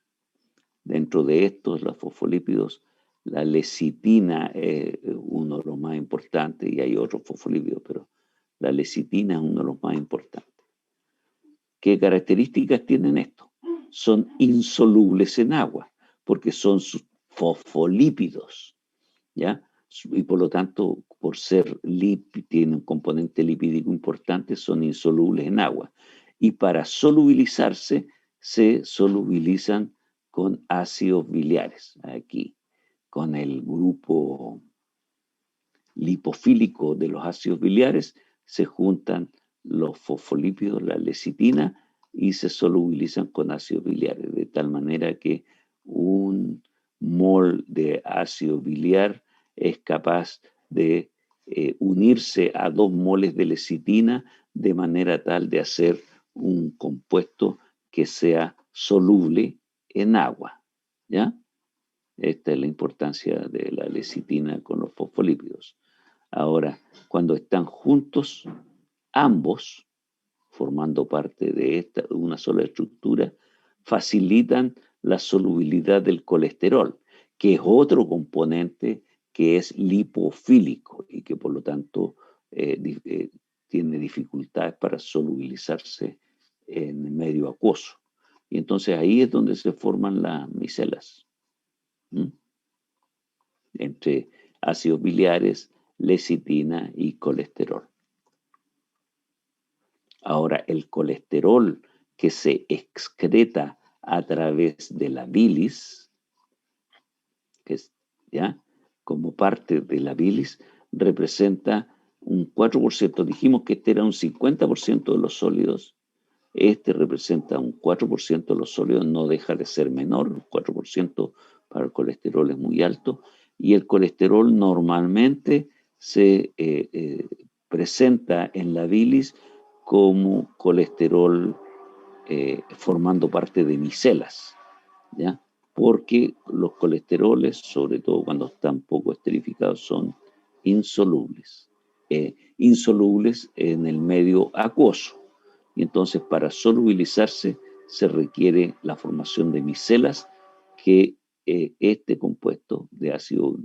Speaker 1: Dentro de estos, los fosfolípidos, la lecitina es uno de los más importantes y hay otros fosfolípidos, pero la lecitina es uno de los más importantes. ¿Qué características tienen estos? Son insolubles en agua, porque son sus fosfolípidos, ¿ya? Y por lo tanto, por ser tienen un componente lipídico importante, son insolubles en agua. Y para solubilizarse, se solubilizan con ácidos biliares. Aquí, con el grupo lipofílico de los ácidos biliares, se juntan los fosfolípidos, la lecitina, y se solubilizan con ácidos biliares, de tal manera que un mol de ácido biliar es capaz de unirse a 2 moles de lecitina de manera tal de hacer un compuesto que sea soluble en agua, ¿ya? Esta es la importancia de la lecitina con los fosfolípidos. Ahora, cuando están juntos, ambos, formando parte de una sola estructura, facilitan la solubilidad del colesterol, que es otro componente que es lipofílico y que por lo tanto tiene dificultades para solubilizarse en el medio acuoso. Y entonces ahí es donde se forman las micelas. Entre ácidos biliares, lecitina y colesterol. Ahora, el colesterol que se excreta a través de la bilis, que es, ¿ya? Como parte de la bilis, representa un 4%. Dijimos que este era un 50% de los sólidos. Este representa un 4% de los sólidos, no deja de ser menor. 4% para el colesterol es muy alto. Y el colesterol normalmente se presenta en la bilis como colesterol formando parte de micelas, ¿ya? Porque los colesteroles, sobre todo cuando están poco esterificados, son insolubles. Insolubles en el medio acuoso. Y entonces para solubilizarse se requiere la formación de micelas que este compuesto de ácido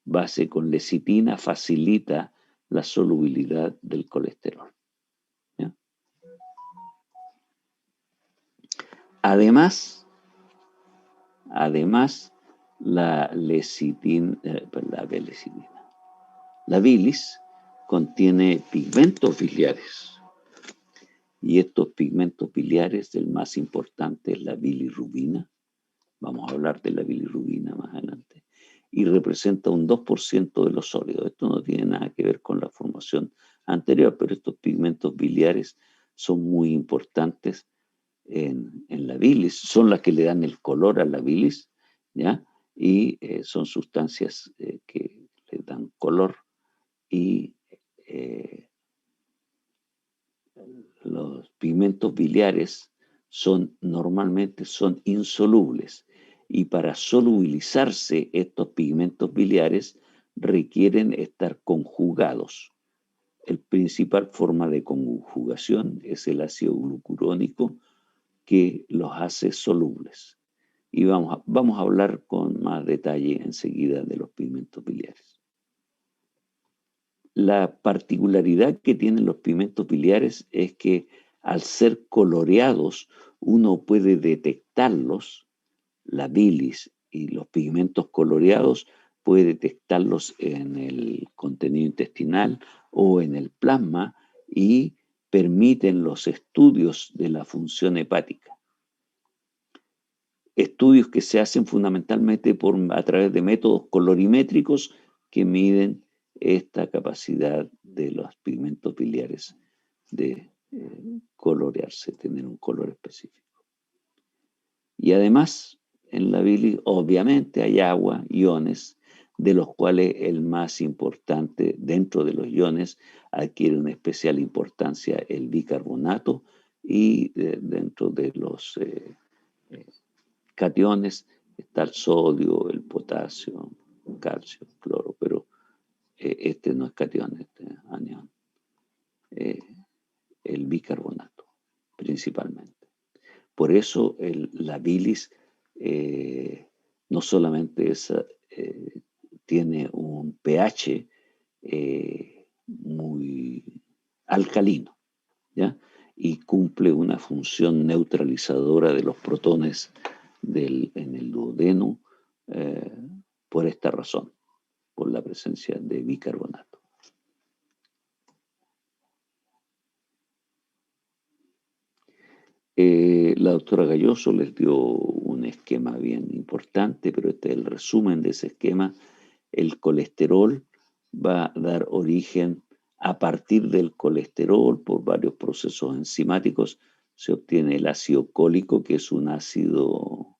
Speaker 1: base con lecitina facilita la solubilidad del colesterol. ¿Ya? Además, la bilis contiene pigmentos biliares. Y estos pigmentos biliares, el más importante es la bilirrubina. Vamos a hablar de la bilirrubina más adelante. Y representa un 2% de los sólidos. Esto no tiene nada que ver con la formación anterior, pero estos pigmentos biliares son muy importantes en la bilis. Son las que le dan el color a la bilis, ¿ya? Y son sustancias que le dan color y los pigmentos biliares normalmente son insolubles y para solubilizarse estos pigmentos biliares requieren estar conjugados. El principal forma de conjugación es el ácido glucurónico que los hace solubles. Y vamos a hablar con más detalle enseguida de los pigmentos biliares. La particularidad que tienen los pigmentos biliares es que al ser coloreados uno puede detectarlos, la bilis y los pigmentos coloreados puede detectarlos en el contenido intestinal o en el plasma y permiten los estudios de la función hepática. Estudios que se hacen fundamentalmente a través de métodos colorimétricos que miden esta capacidad de los pigmentos biliares de colorearse, tener un color específico. Y además, en la bilis obviamente hay agua, iones, de los cuales el más importante dentro de los iones adquiere una especial importancia el bicarbonato y dentro de los cationes está el sodio, el potasio, el calcio, el cloro, pero este no es catión, este es anión. el bicarbonato, principalmente. Por eso la bilis no solamente tiene un pH muy alcalino, ¿ya? Y cumple una función neutralizadora de los protones en el duodeno por esta razón, por la presencia de bicarbonato. La doctora Galloso les dio un esquema bien importante, pero este es el resumen de ese esquema. El colesterol va a dar origen a partir del colesterol por varios procesos enzimáticos. Se obtiene el ácido cólico, que es un ácido,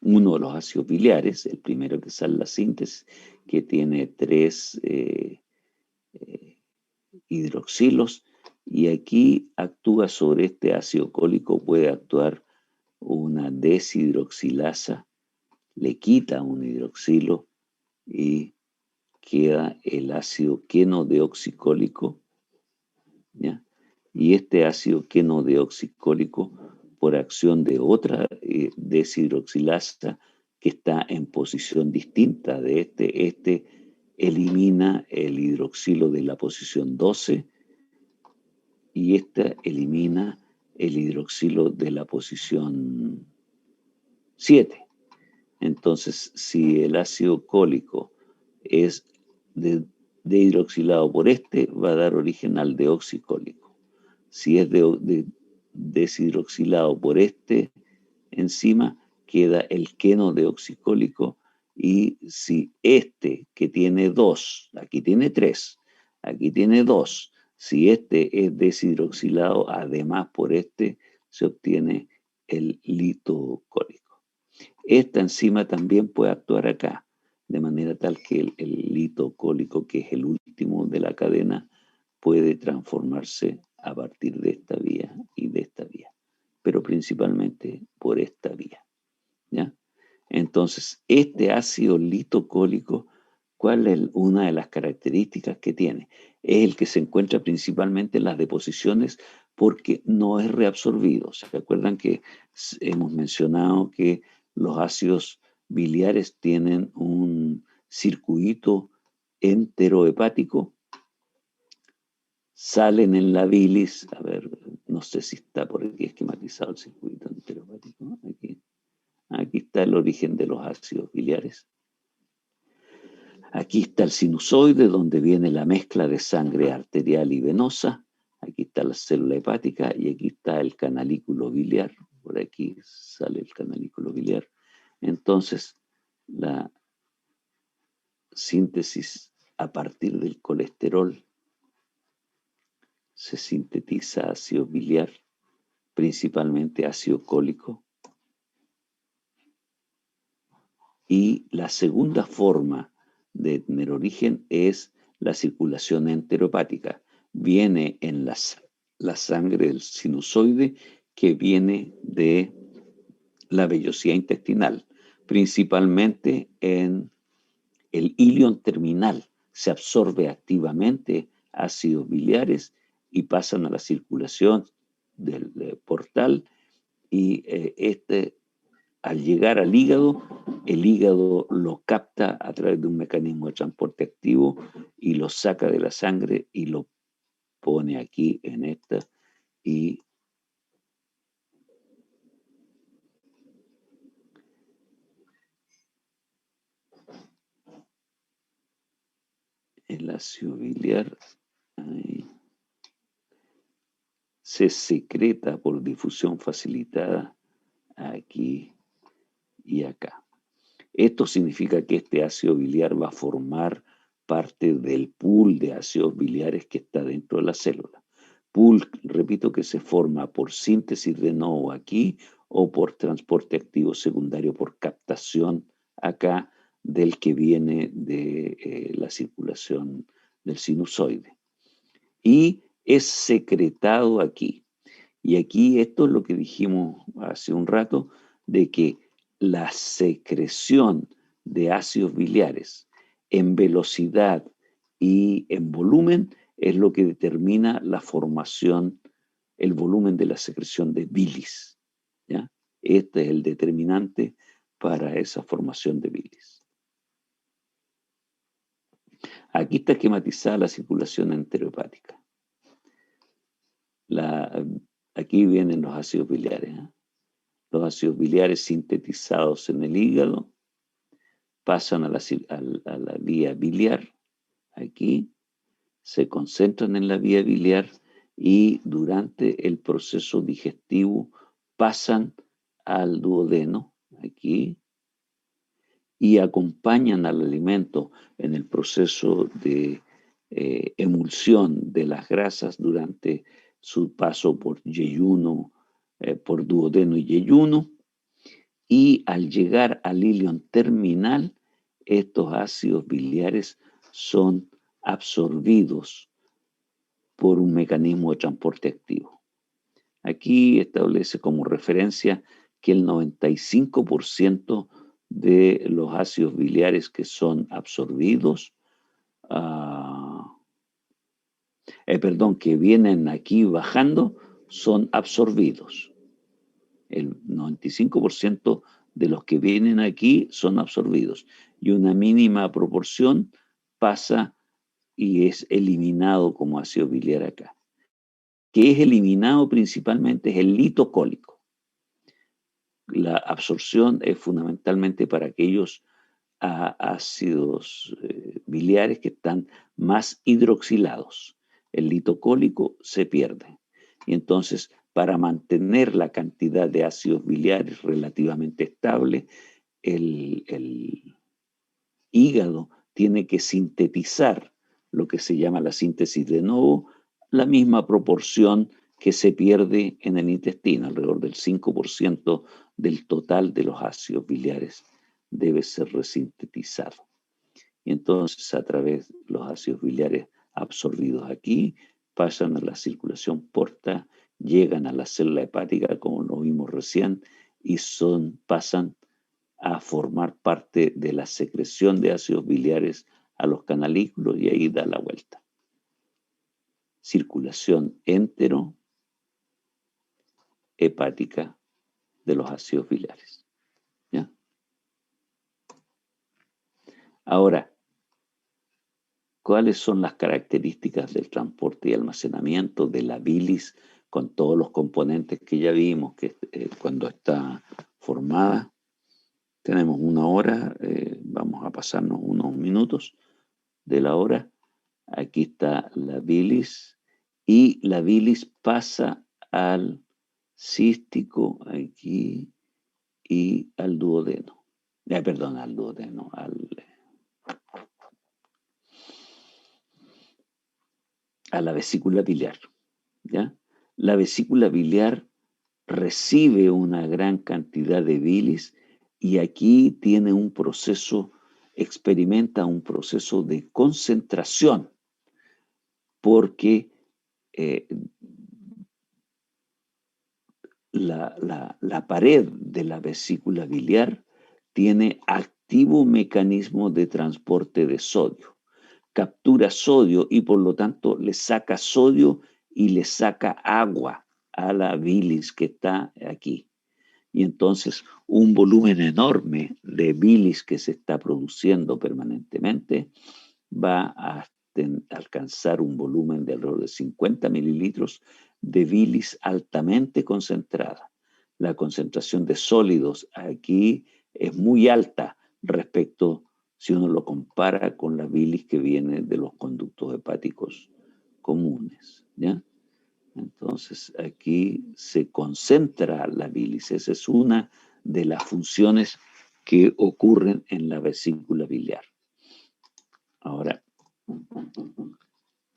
Speaker 1: uno de los ácidos biliares, el primero que sale en la síntesis, que tiene 3 hidroxilos, y aquí actúa sobre este ácido cólico, puede actuar una deshidroxilasa, le quita un hidroxilo y queda el ácido quenodeoxicólico, ¿ya? Y este ácido quenodeoxicólico, por acción de otra deshidroxilasa que está en posición distinta de este elimina el hidroxilo de la posición 12 y esta elimina el hidroxilo de la posición 7. Entonces, si el ácido cólico es dehidroxilado por va a dar origen al deoxicólico. Si es deshidroxilado por enzima, queda el quenodeoxicólico, y si que tiene 2, aquí tiene 3, aquí tiene 2, si es deshidroxilado además por se obtiene el litocólico. Esta enzima también puede actuar acá, de manera tal que el litocólico, que es el último de la cadena, puede transformarse a partir de esta vía y de esta vía, pero principalmente por esta vía, ¿ya? Entonces, este ácido litocólico, ¿cuál es una de las características que tiene? Es el que se encuentra principalmente en las deposiciones porque no es reabsorbido. ¿Se acuerdan que hemos mencionado que los ácidos biliares tienen un circuito enterohepático? Salen en la bilis, a ver, no sé si está por aquí esquematizado el circuito enterohepático, ¿no? Aquí está el origen de los ácidos biliares. Aquí está el sinusoide, donde viene la mezcla de sangre arterial y venosa. Aquí está la célula hepática y aquí está el canalículo biliar. Por aquí sale el canalículo biliar. Entonces, la síntesis a partir del colesterol se sintetiza ácido biliar, principalmente ácido cólico. Y la segunda forma de tener origen es la circulación enterohepática. Viene en la sangre del sinusoide, que viene de la vellosidad intestinal, principalmente en el ilion terminal. Se absorbe activamente ácidos biliares y pasan a la circulación del portal, y al llegar al hígado, el hígado lo capta a través de un mecanismo de transporte activo y lo saca de la sangre y lo pone aquí en esta, y el ácido biliar ahí se secreta por difusión facilitada aquí y acá. Esto significa que este ácido biliar va a formar parte del pool de ácidos biliares que está dentro de la célula. Pool, repito, que se forma por síntesis de nuevo aquí o por transporte activo secundario, por captación acá del que viene de la circulación del sinusoide. Y es secretado aquí. Y aquí esto es lo que dijimos hace un rato, de que la secreción de ácidos biliares en velocidad y en volumen es lo que determina la formación, el volumen de la secreción de bilis, ¿ya? Este es el determinante para esa formación de bilis. Aquí está esquematizada la circulación enterohepática. Aquí vienen los ácidos biliares, ¿eh? Los ácidos biliares sintetizados en el hígado pasan a la vía biliar, aquí, se concentran en la vía biliar y durante el proceso digestivo pasan al duodeno, aquí, y acompañan al alimento en el proceso de emulsión de las grasas durante su paso por yeyuno, por duodeno y yeyuno, y al llegar al ilion terminal, estos ácidos biliares son absorbidos por un mecanismo de transporte activo. Aquí establece como referencia que el 95% de los ácidos biliares que son absorbidos, que vienen aquí bajando, son absorbidos. El 95% de los que vienen aquí son absorbidos y una mínima proporción pasa y es eliminado como ácido biliar acá. Que es eliminado principalmente es el litocólico. La absorción es fundamentalmente para aquellos ácidos biliares que están más hidroxilados. El litocólico se pierde. Y entonces, para mantener la cantidad de ácidos biliares relativamente estable, el hígado tiene que sintetizar lo que se llama la síntesis de novo, la misma proporción que se pierde en el intestino, alrededor del 5% del total de los ácidos biliares debe ser resintetizado. Y entonces, a través de los ácidos biliares absorbidos aquí, pasan a la circulación porta, llegan a la célula hepática, como lo vimos recién, y pasan a formar parte de la secreción de ácidos biliares a los canalículos y ahí da la vuelta. Circulación enterohepática de los ácidos biliares. ¿Ya? Ahora, ¿cuáles son las características del transporte y almacenamiento de la bilis con todos los componentes que ya vimos que cuando está formada? Tenemos una hora, vamos a pasarnos unos minutos de la hora. Aquí está la bilis y la bilis pasa al cístico aquí y al duodeno. Al duodeno, a la vesícula biliar. ¿Ya? La vesícula biliar recibe una gran cantidad de bilis y aquí tiene experimenta un proceso de concentración porque la pared de la vesícula biliar tiene activo mecanismo de transporte de sodio. Captura sodio y por lo tanto le saca sodio y le saca agua a la bilis que está aquí. Y entonces un volumen enorme de bilis que se está produciendo permanentemente va a alcanzar un volumen de alrededor de 50 mililitros de bilis altamente concentrada. La concentración de sólidos aquí es muy alta respecto, si uno lo compara con la bilis que viene de los conductos hepáticos comunes, ¿ya? Entonces aquí se concentra la bilis. Esa es una de las funciones que ocurren en la vesícula biliar. Ahora,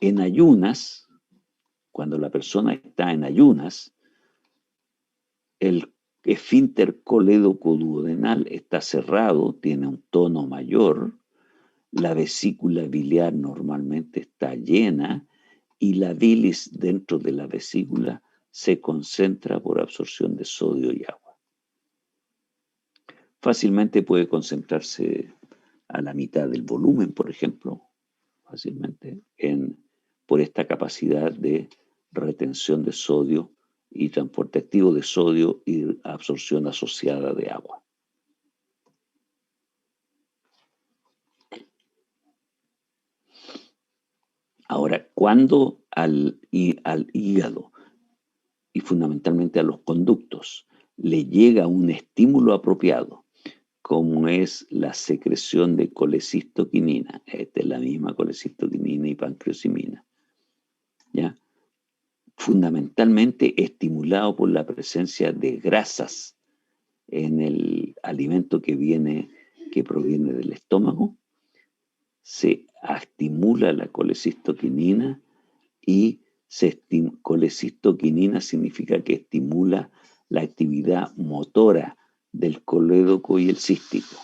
Speaker 1: en ayunas, cuando la persona está en ayunas, el esfínter colédoco-duodenal está cerrado, tiene un tono mayor, la vesícula biliar normalmente está llena y la bilis dentro de la vesícula se concentra por absorción de sodio y agua. Fácilmente puede concentrarse a la mitad del volumen, por ejemplo, fácilmente por esta capacidad de retención de sodio y transporte activo de sodio y absorción asociada de agua. Ahora, cuando al hígado y fundamentalmente a los conductos le llega un estímulo apropiado, como es la secreción de colecistoquinina, esta es la misma colecistoquinina y pancreosimina, ¿ya? Fundamentalmente estimulado por la presencia de grasas en el alimento que proviene del estómago, se estimula la colecistoquinina y colecistoquinina significa que estimula la actividad motora del colédoco y el cístico.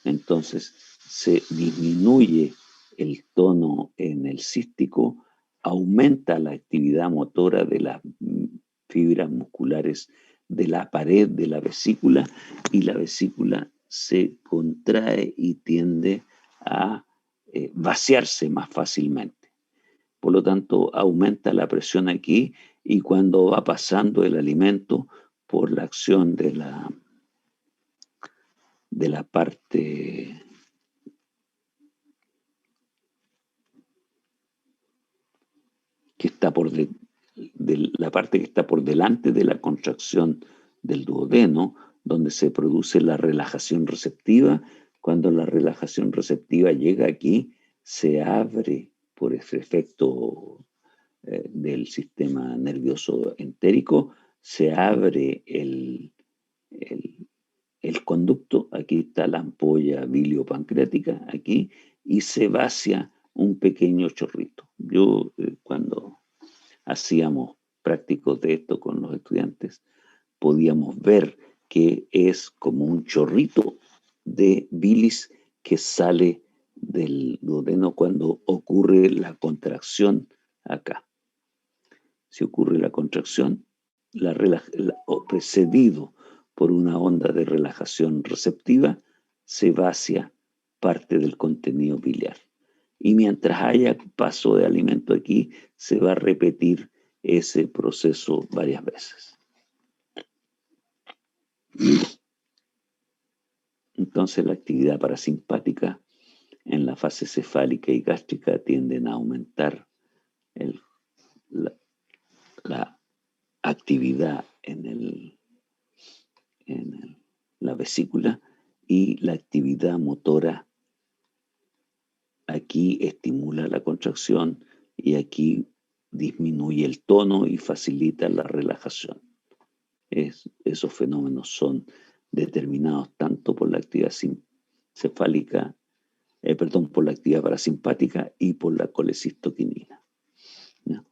Speaker 1: Entonces se disminuye el tono en el cístico, aumenta la actividad motora de las fibras musculares de la pared de la vesícula y la vesícula se contrae y tiende a vaciarse más fácilmente. Por lo tanto, aumenta la presión aquí y cuando va pasando el alimento por la acción de la parte que está de la parte que está por delante de la contracción del duodeno, donde se produce la relajación receptiva. Cuando la relajación receptiva llega aquí, se abre por ese efecto del sistema nervioso entérico, se abre el conducto, aquí está la ampolla biliopancreática, aquí, y se vacía un pequeño chorrito. Yo cuando hacíamos prácticos de esto con los estudiantes, podíamos ver que es como un chorrito de bilis que sale del duodeno cuando ocurre la contracción acá. Si ocurre la contracción, precedido por una onda de relajación receptiva, se vacía parte del contenido biliar. Y mientras haya paso de alimento aquí, se va a repetir ese proceso varias veces. Entonces la actividad parasimpática en la fase cefálica y gástrica tienden a aumentar la actividad en la vesícula y la actividad motora aquí estimula la contracción y aquí disminuye el tono y facilita la relajación. Esos fenómenos son determinados tanto por la actividad cefálica, por la actividad parasimpática y por la colecistoquinina. ¿No?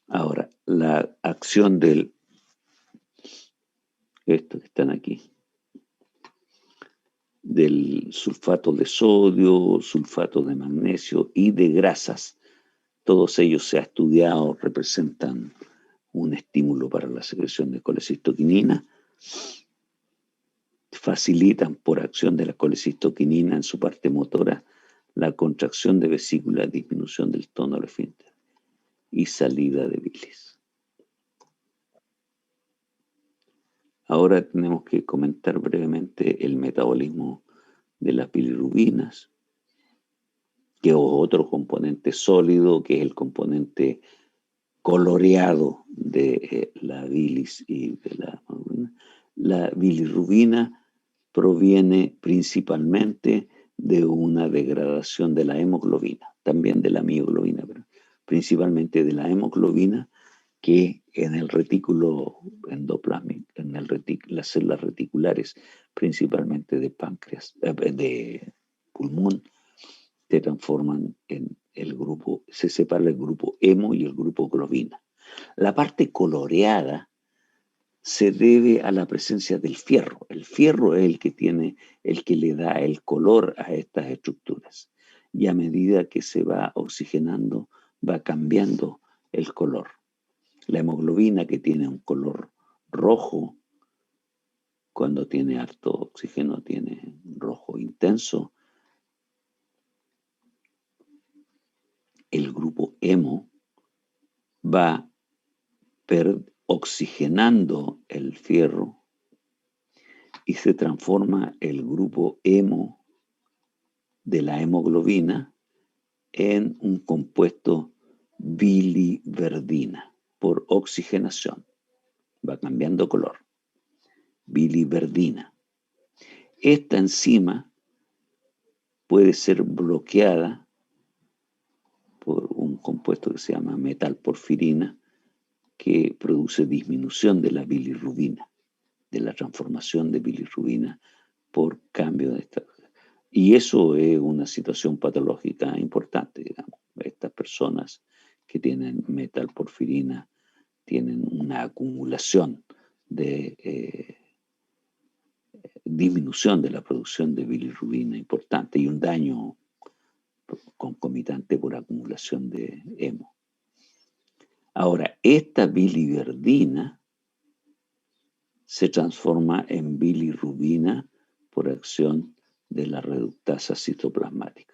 Speaker 1: Ahora, la acción estos que están aquí, del sulfato de sodio, sulfato de magnesio y de grasas, todos ellos se ha estudiado, representan un estímulo para la secreción de colecistoquinina, facilitan por acción de la colecistoquinina en su parte motora la contracción de vesícula, disminución del tono del esfínter y salida de bilis. Ahora tenemos que comentar brevemente el metabolismo de las bilirrubinas, que es otro componente sólido, que es el componente coloreado de la bilis y de la hemoglobina. La bilirrubina proviene principalmente de una degradación de la hemoglobina, también de la mioglobina, pero principalmente de la hemoglobina, que en el retículo endoplásmico, las células reticulares, principalmente de páncreas, de pulmón, se transforman en el grupo, se separa el grupo hemo y el grupo globina. La parte coloreada se debe a la presencia del fierro. El fierro es el que le da el color a estas estructuras. Y a medida que se va oxigenando, va cambiando el color. La hemoglobina, que tiene un color rojo, cuando tiene harto oxígeno tiene rojo intenso, el grupo hemo va oxigenando el fierro y se transforma el grupo hemo de la hemoglobina en un compuesto biliverdina por oxigenación. Va cambiando color. Biliverdina. Esta enzima puede ser bloqueada por un compuesto que se llama metalporfirina, que produce disminución de la bilirrubina, de la transformación de bilirrubina por cambio de esta. Y eso es una situación patológica importante, digamos. Estas personas que tienen metalporfirina tienen una acumulación de disminución de la producción de bilirrubina importante y un daño concomitante por acumulación de hemo. Ahora, esta biliverdina se transforma en bilirrubina por acción de la reductasa citoplasmática.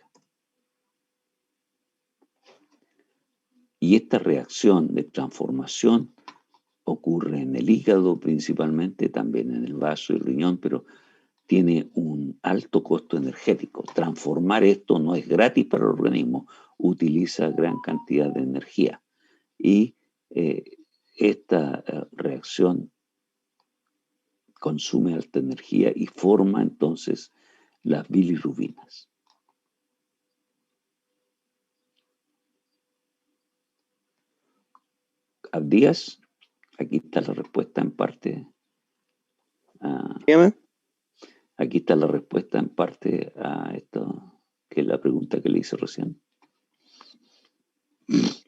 Speaker 1: Y esta reacción de transformación ocurre en el hígado principalmente, también en el vaso y el riñón, pero tiene un alto costo energético. Transformar esto no es gratis para el organismo, utiliza gran cantidad de energía. Y esta reacción consume alta energía y forma entonces las bilirrubinas. Abdías, aquí está la respuesta en parte. Aquí está la respuesta en parte a esto, que es la pregunta que le hice recién.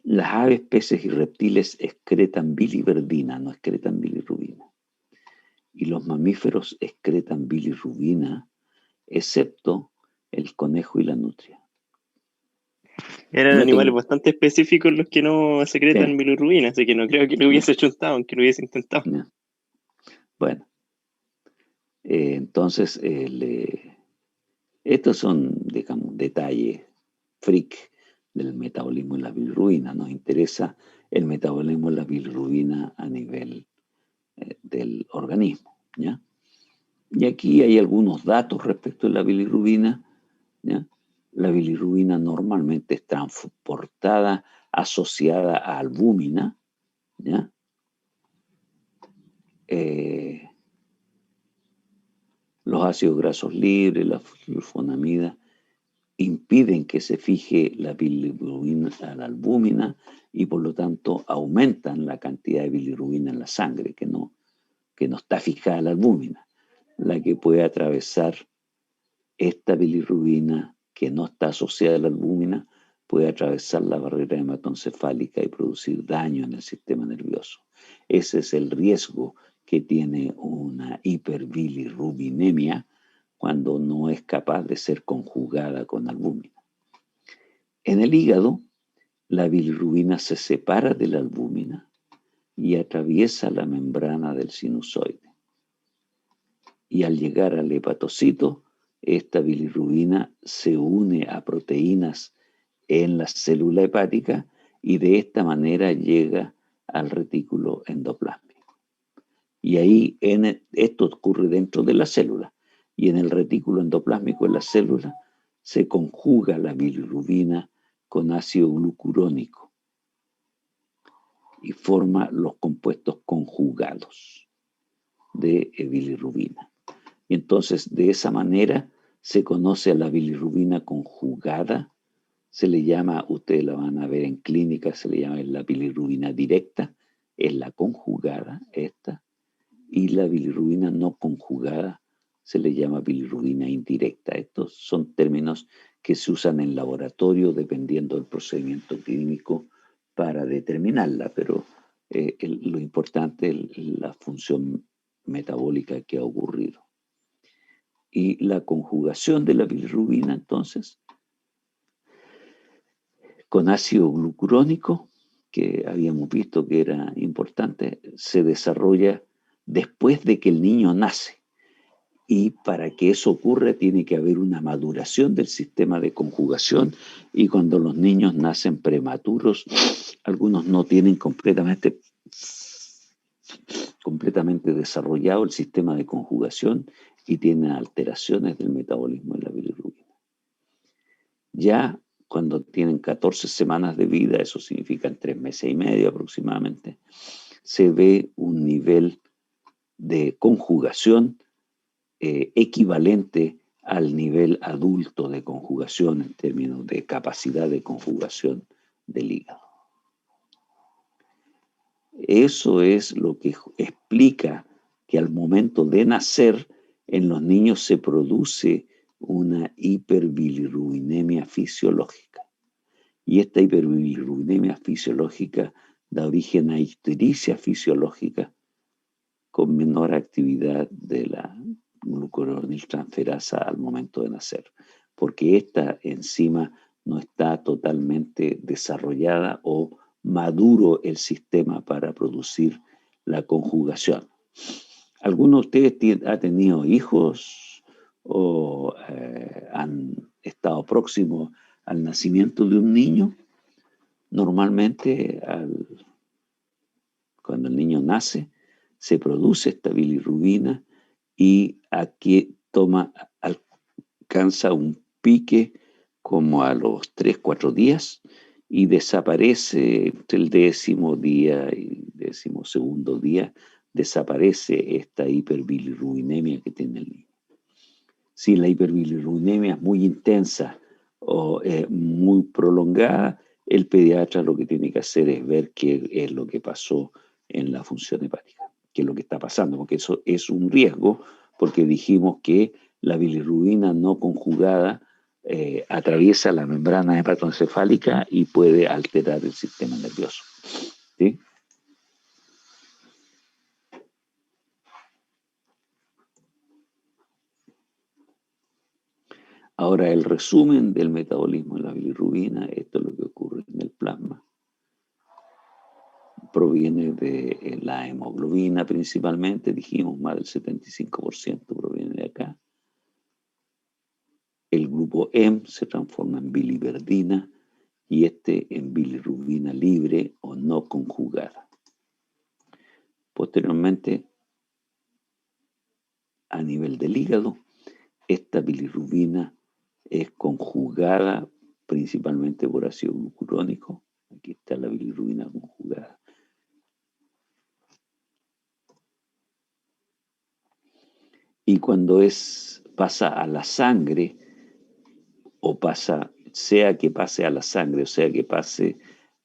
Speaker 1: Las aves, peces y reptiles excretan biliverdina, no excretan bilirrubina. Y los mamíferos excretan bilirrubina, excepto el conejo y la nutria.
Speaker 3: Eran animales bastante específicos los que no secretan bilirrubina, así que no creo que lo hubiese chuntado, aunque lo hubiese intentado.
Speaker 1: Bueno, entonces estos son, digamos, detalles freak del metabolismo de la bilirrubina. Nos interesa el metabolismo de la bilirrubina a nivel del organismo, ¿ya? Y aquí hay algunos datos respecto a la bilirrubina, ¿ya? La bilirrubina normalmente es transportada asociada a albúmina, ¿ya? Los ácidos grasos libres, la sulfonamida, impiden que se fije la bilirrubina a la albúmina y por lo tanto aumentan la cantidad de bilirrubina en la sangre, que no está fijada a la albúmina. La que puede atravesar esta bilirrubina que no está asociada a la albúmina puede atravesar la barrera hematoencefálica y producir daño en el sistema nervioso. Ese es el riesgo que tiene una hiperbilirrubinemia cuando no es capaz de ser conjugada con albúmina. En el hígado, la bilirrubina se separa de la albúmina y atraviesa la membrana del sinusoide. Y al llegar al hepatocito, esta bilirrubina se une a proteínas en la célula hepática y de esta manera llega al retículo endoplásmico. Y ahí esto ocurre dentro de la célula. Y en el retículo endoplásmico de la célula se conjuga la bilirrubina con ácido glucurónico y forma los compuestos conjugados de bilirrubina. Y entonces de esa manera se conoce a la bilirrubina conjugada, se le llama, ustedes la van a ver en clínica, se le llama la bilirrubina directa, es la conjugada esta, y la bilirrubina no conjugada se le llama bilirrubina indirecta. Estos son términos que se usan en laboratorio dependiendo del procedimiento clínico para determinarla, pero lo importante es la función metabólica que ha ocurrido. Y la conjugación de la bilirrubina, entonces, con ácido glucurónico, que habíamos visto que era importante, se desarrolla después de que el niño nace. Y para que eso ocurra tiene que haber una maduración del sistema de conjugación, y cuando los niños nacen prematuros, algunos no tienen completamente desarrollado el sistema de conjugación y tienen alteraciones del metabolismo de la bilirrubina. Ya cuando tienen 14 semanas de vida, eso significa 3 meses y medio aproximadamente, se ve un nivel de conjugación equivalente al nivel adulto de conjugación en términos de capacidad de conjugación del hígado. Eso es lo que explica que al momento de nacer en los niños se produce una hiperbilirrubinemia fisiológica. Y esta hiperbilirrubinemia fisiológica da origen a ictericia fisiológica con menor actividad de la glucuroniltransferasa al momento de nacer, porque esta enzima no está totalmente desarrollada o maduro el sistema para producir la conjugación. ¿Alguno de ustedes ha tenido hijos o han estado próximos al nacimiento de un niño? Normalmente, cuando el niño nace, se produce esta bilirrubina y aquí alcanza un pique como a los 3-4 días y desaparece entre el 10º día y 12º día, desaparece esta hiperbilirrubinemia que tiene el niño. Si la hiperbilirrubinemia es muy intensa o muy prolongada, el pediatra lo que tiene que hacer es ver qué es lo que pasó en la función hepática, qué es lo que está pasando, porque eso es un riesgo, porque dijimos que la bilirrubina no conjugada atraviesa la membrana hepatoencefálica y puede alterar el sistema nervioso. ¿Sí? Ahora, el resumen del metabolismo de la bilirrubina, esto es lo que ocurre en el plasma. Proviene de la hemoglobina principalmente, dijimos más del 75% proviene de acá. El grupo M se transforma en biliverdina y en bilirrubina libre o no conjugada. Posteriormente, a nivel del hígado, esta bilirrubina es conjugada principalmente por ácido glucurónico. Aquí está la bilirrubina conjugada. Y cuando pasa a la sangre, sea que pase a la sangre, o sea que pase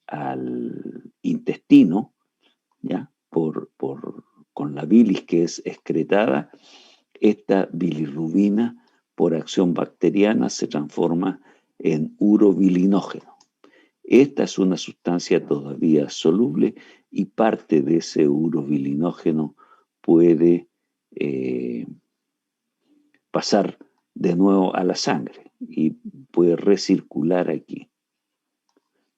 Speaker 1: al intestino, ¿ya? Con la bilis que es excretada, esta bilirrubina por acción bacteriana se transforma en urobilinógeno. Esta es una sustancia todavía soluble y parte de ese urobilinógeno puede pasar de nuevo a la sangre y puede recircular aquí,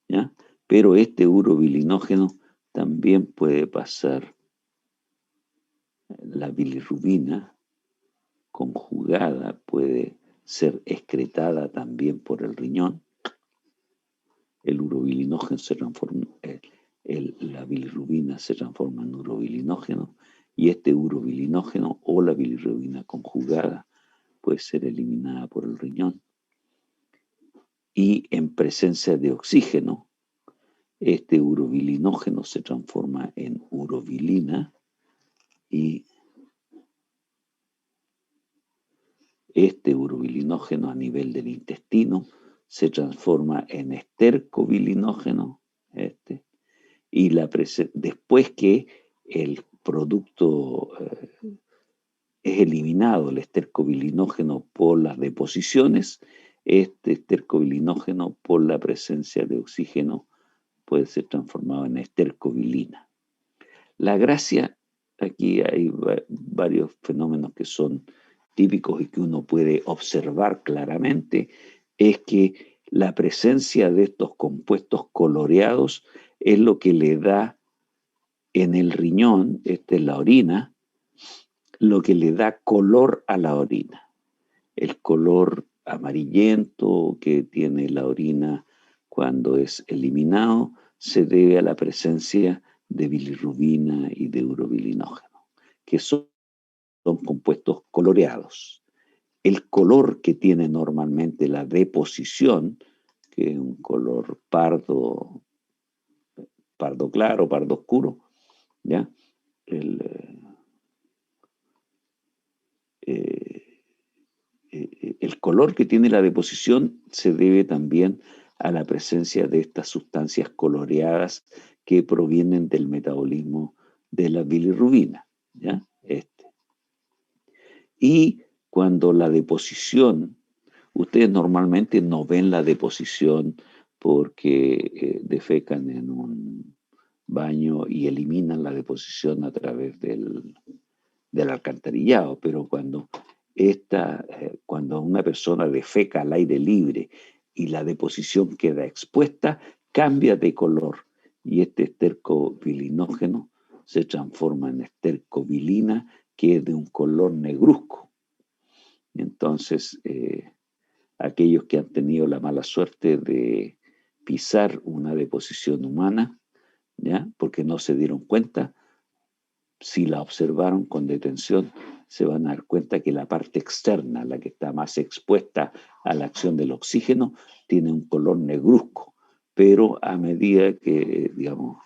Speaker 1: ¿ya? Pero este urobilinógeno también puede pasar la bilirrubina conjugada, puede ser excretada también por el riñón. El urobilinógeno se transforma, la bilirrubina se transforma en urobilinógeno, y este urobilinógeno o la bilirrubina conjugada puede ser eliminada por el riñón. Y en presencia de oxígeno, este urobilinógeno se transforma en urobilina y este urobilinógeno a nivel del intestino se transforma en estercobilinógeno, y después que el producto es eliminado, el estercobilinógeno, por las deposiciones, este estercobilinógeno por la presencia de oxígeno puede ser transformado en estercobilina. La gracia, aquí hay varios fenómenos que son típicos y que uno puede observar claramente, es que la presencia de estos compuestos coloreados es lo que le da en el riñón, en la orina, lo que le da color a la orina. El color amarillento que tiene la orina cuando es eliminado se debe a la presencia de bilirrubina y de urobilinógeno, que son compuestos coloreados. El color que tiene normalmente la deposición, que es un color pardo claro, pardo oscuro, ¿ya? El color que tiene la deposición se debe también a la presencia de estas sustancias coloreadas que provienen del metabolismo de la bilirrubina, ¿ya? Y cuando la deposición, ustedes normalmente no ven la deposición porque defecan en un baño y eliminan la deposición a través del alcantarillado, pero cuando una persona defeca al aire libre y la deposición queda expuesta, cambia de color y este estercobilinógeno se transforma en estercobilina, que es de un color negruzco. Entonces, aquellos que han tenido la mala suerte de pisar una deposición humana, ¿ya? Porque no se dieron cuenta, si la observaron con detención, se van a dar cuenta que la parte externa, la que está más expuesta a la acción del oxígeno, tiene un color negruzco, pero a medida que, digamos,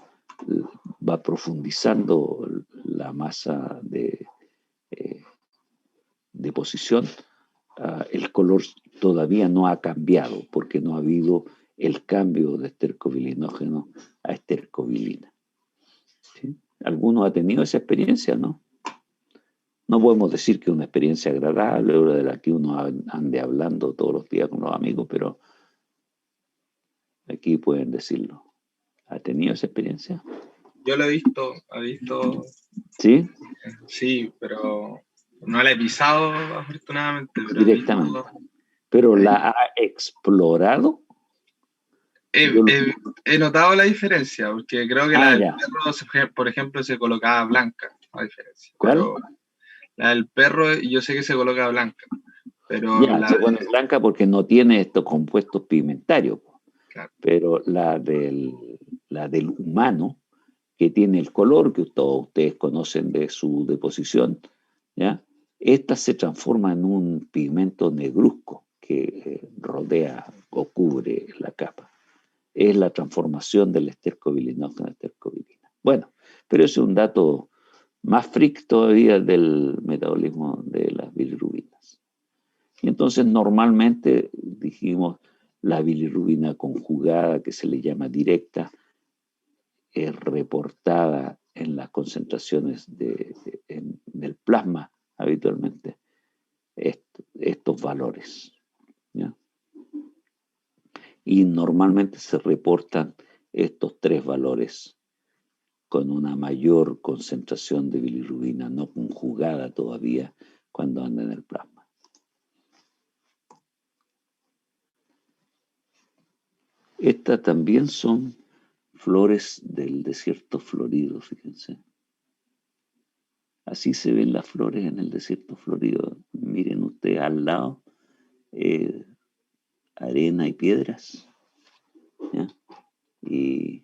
Speaker 1: va profundizando la masa de deposición, el color todavía no ha cambiado porque no ha habido el cambio de estercobilinógeno a estercobilina. ¿Sí? ¿Alguno ha tenido esa experiencia, no? No podemos decir que es una experiencia agradable o de la que uno ande hablando todos los días con los amigos, pero aquí pueden decirlo. ¿Ha tenido esa experiencia?
Speaker 2: Yo lo he visto.
Speaker 1: ¿Sí?
Speaker 2: Sí, pero no la he pisado, afortunadamente. Pero
Speaker 1: Directamente. ¿Pero la ha explorado?
Speaker 2: He notado la diferencia, porque creo que la del perro, por ejemplo, se colocaba blanca, a diferencia.
Speaker 1: ¿Cuál?
Speaker 2: Pero la del perro yo sé que se coloca blanca. Pero
Speaker 1: se pone blanca porque no tiene estos compuestos pigmentarios. Claro. Pero la del humano, que tiene el color que todos ustedes conocen de su deposición, ¿ya? Esta se transforma en un pigmento negruzco que rodea o cubre la capa. Es la transformación del estercobilinógeno en estercobilina. Bueno, pero ese es un dato más freak todavía del metabolismo de las bilirrubinas. Y entonces normalmente dijimos la bilirrubina conjugada, que se le llama directa, es reportada en las concentraciones del plasma habitualmente estos valores, ¿ya? Y normalmente se reportan estos tres valores con una mayor concentración de bilirrubina no conjugada todavía cuando anda en el plasma. Estas también son flores del desierto florido, fíjense. Así se ven las flores en el desierto florido. Miren ustedes al lado, arena y piedras, ¿ya? Y